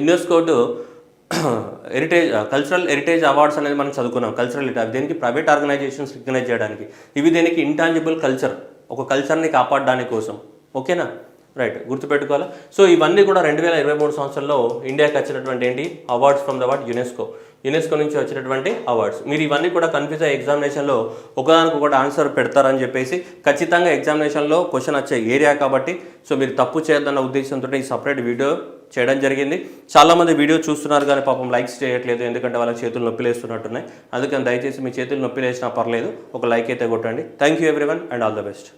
యునెస్కో కల్చరల్ హెరిటేజ్ అవార్డ్స్ అనేది మనం చదువుకున్నాం. కల్చరల్ హెరిటేజ్ దేనికి? ప్రైవేట్ ఆర్గనైజేషన్స్ రికగ్నైజ్ చేయడానికి. ఇవి దేనికి? ఇంటాంజిబుల్ కల్చర్, ఒక కల్చర్ని కాపాడడానికి కోసం. ఓకేనా? రైట్, గుర్తుపెట్టుకోవాలి. సో ఇవన్నీ కూడా 2023 సంవత్సరంలో ఇండియాకి వచ్చినటువంటి ఏంటి? Awards from the what UNESCO నుంచి వచ్చినటువంటి అవార్డ్స్. మీరు ఇవన్నీ కూడా కన్ఫ్యూజ్ అయ్యే ఎగ్జామినేషన్లో ఒకదానికి ఒకటి ఆన్సర్ పెడతారని చెప్పేసి ఖచ్చితంగా ఎగ్జామినేషన్లో క్వశ్చన్ వచ్చే ఏరియా కాబట్టి సో మీరు తప్పు చేయొద్దన్న ఉద్దేశంతో ఈ సపరేట్ వీడియో చేయడం జరిగింది. చాలామంది వీడియో చూస్తున్నారు కానీ పాపం లైక్స్ చేయట్లేదు, ఎందుకంటే వాళ్ళ చేతులు నొప్పి లేస్తున్నట్టున్నాయి. అందుకని దయచేసి మీ చేతులు నొప్పి లేసినా పర్లేదు, ఒక లైక్ అయితే కొట్టండి. Thank you everyone and all the best.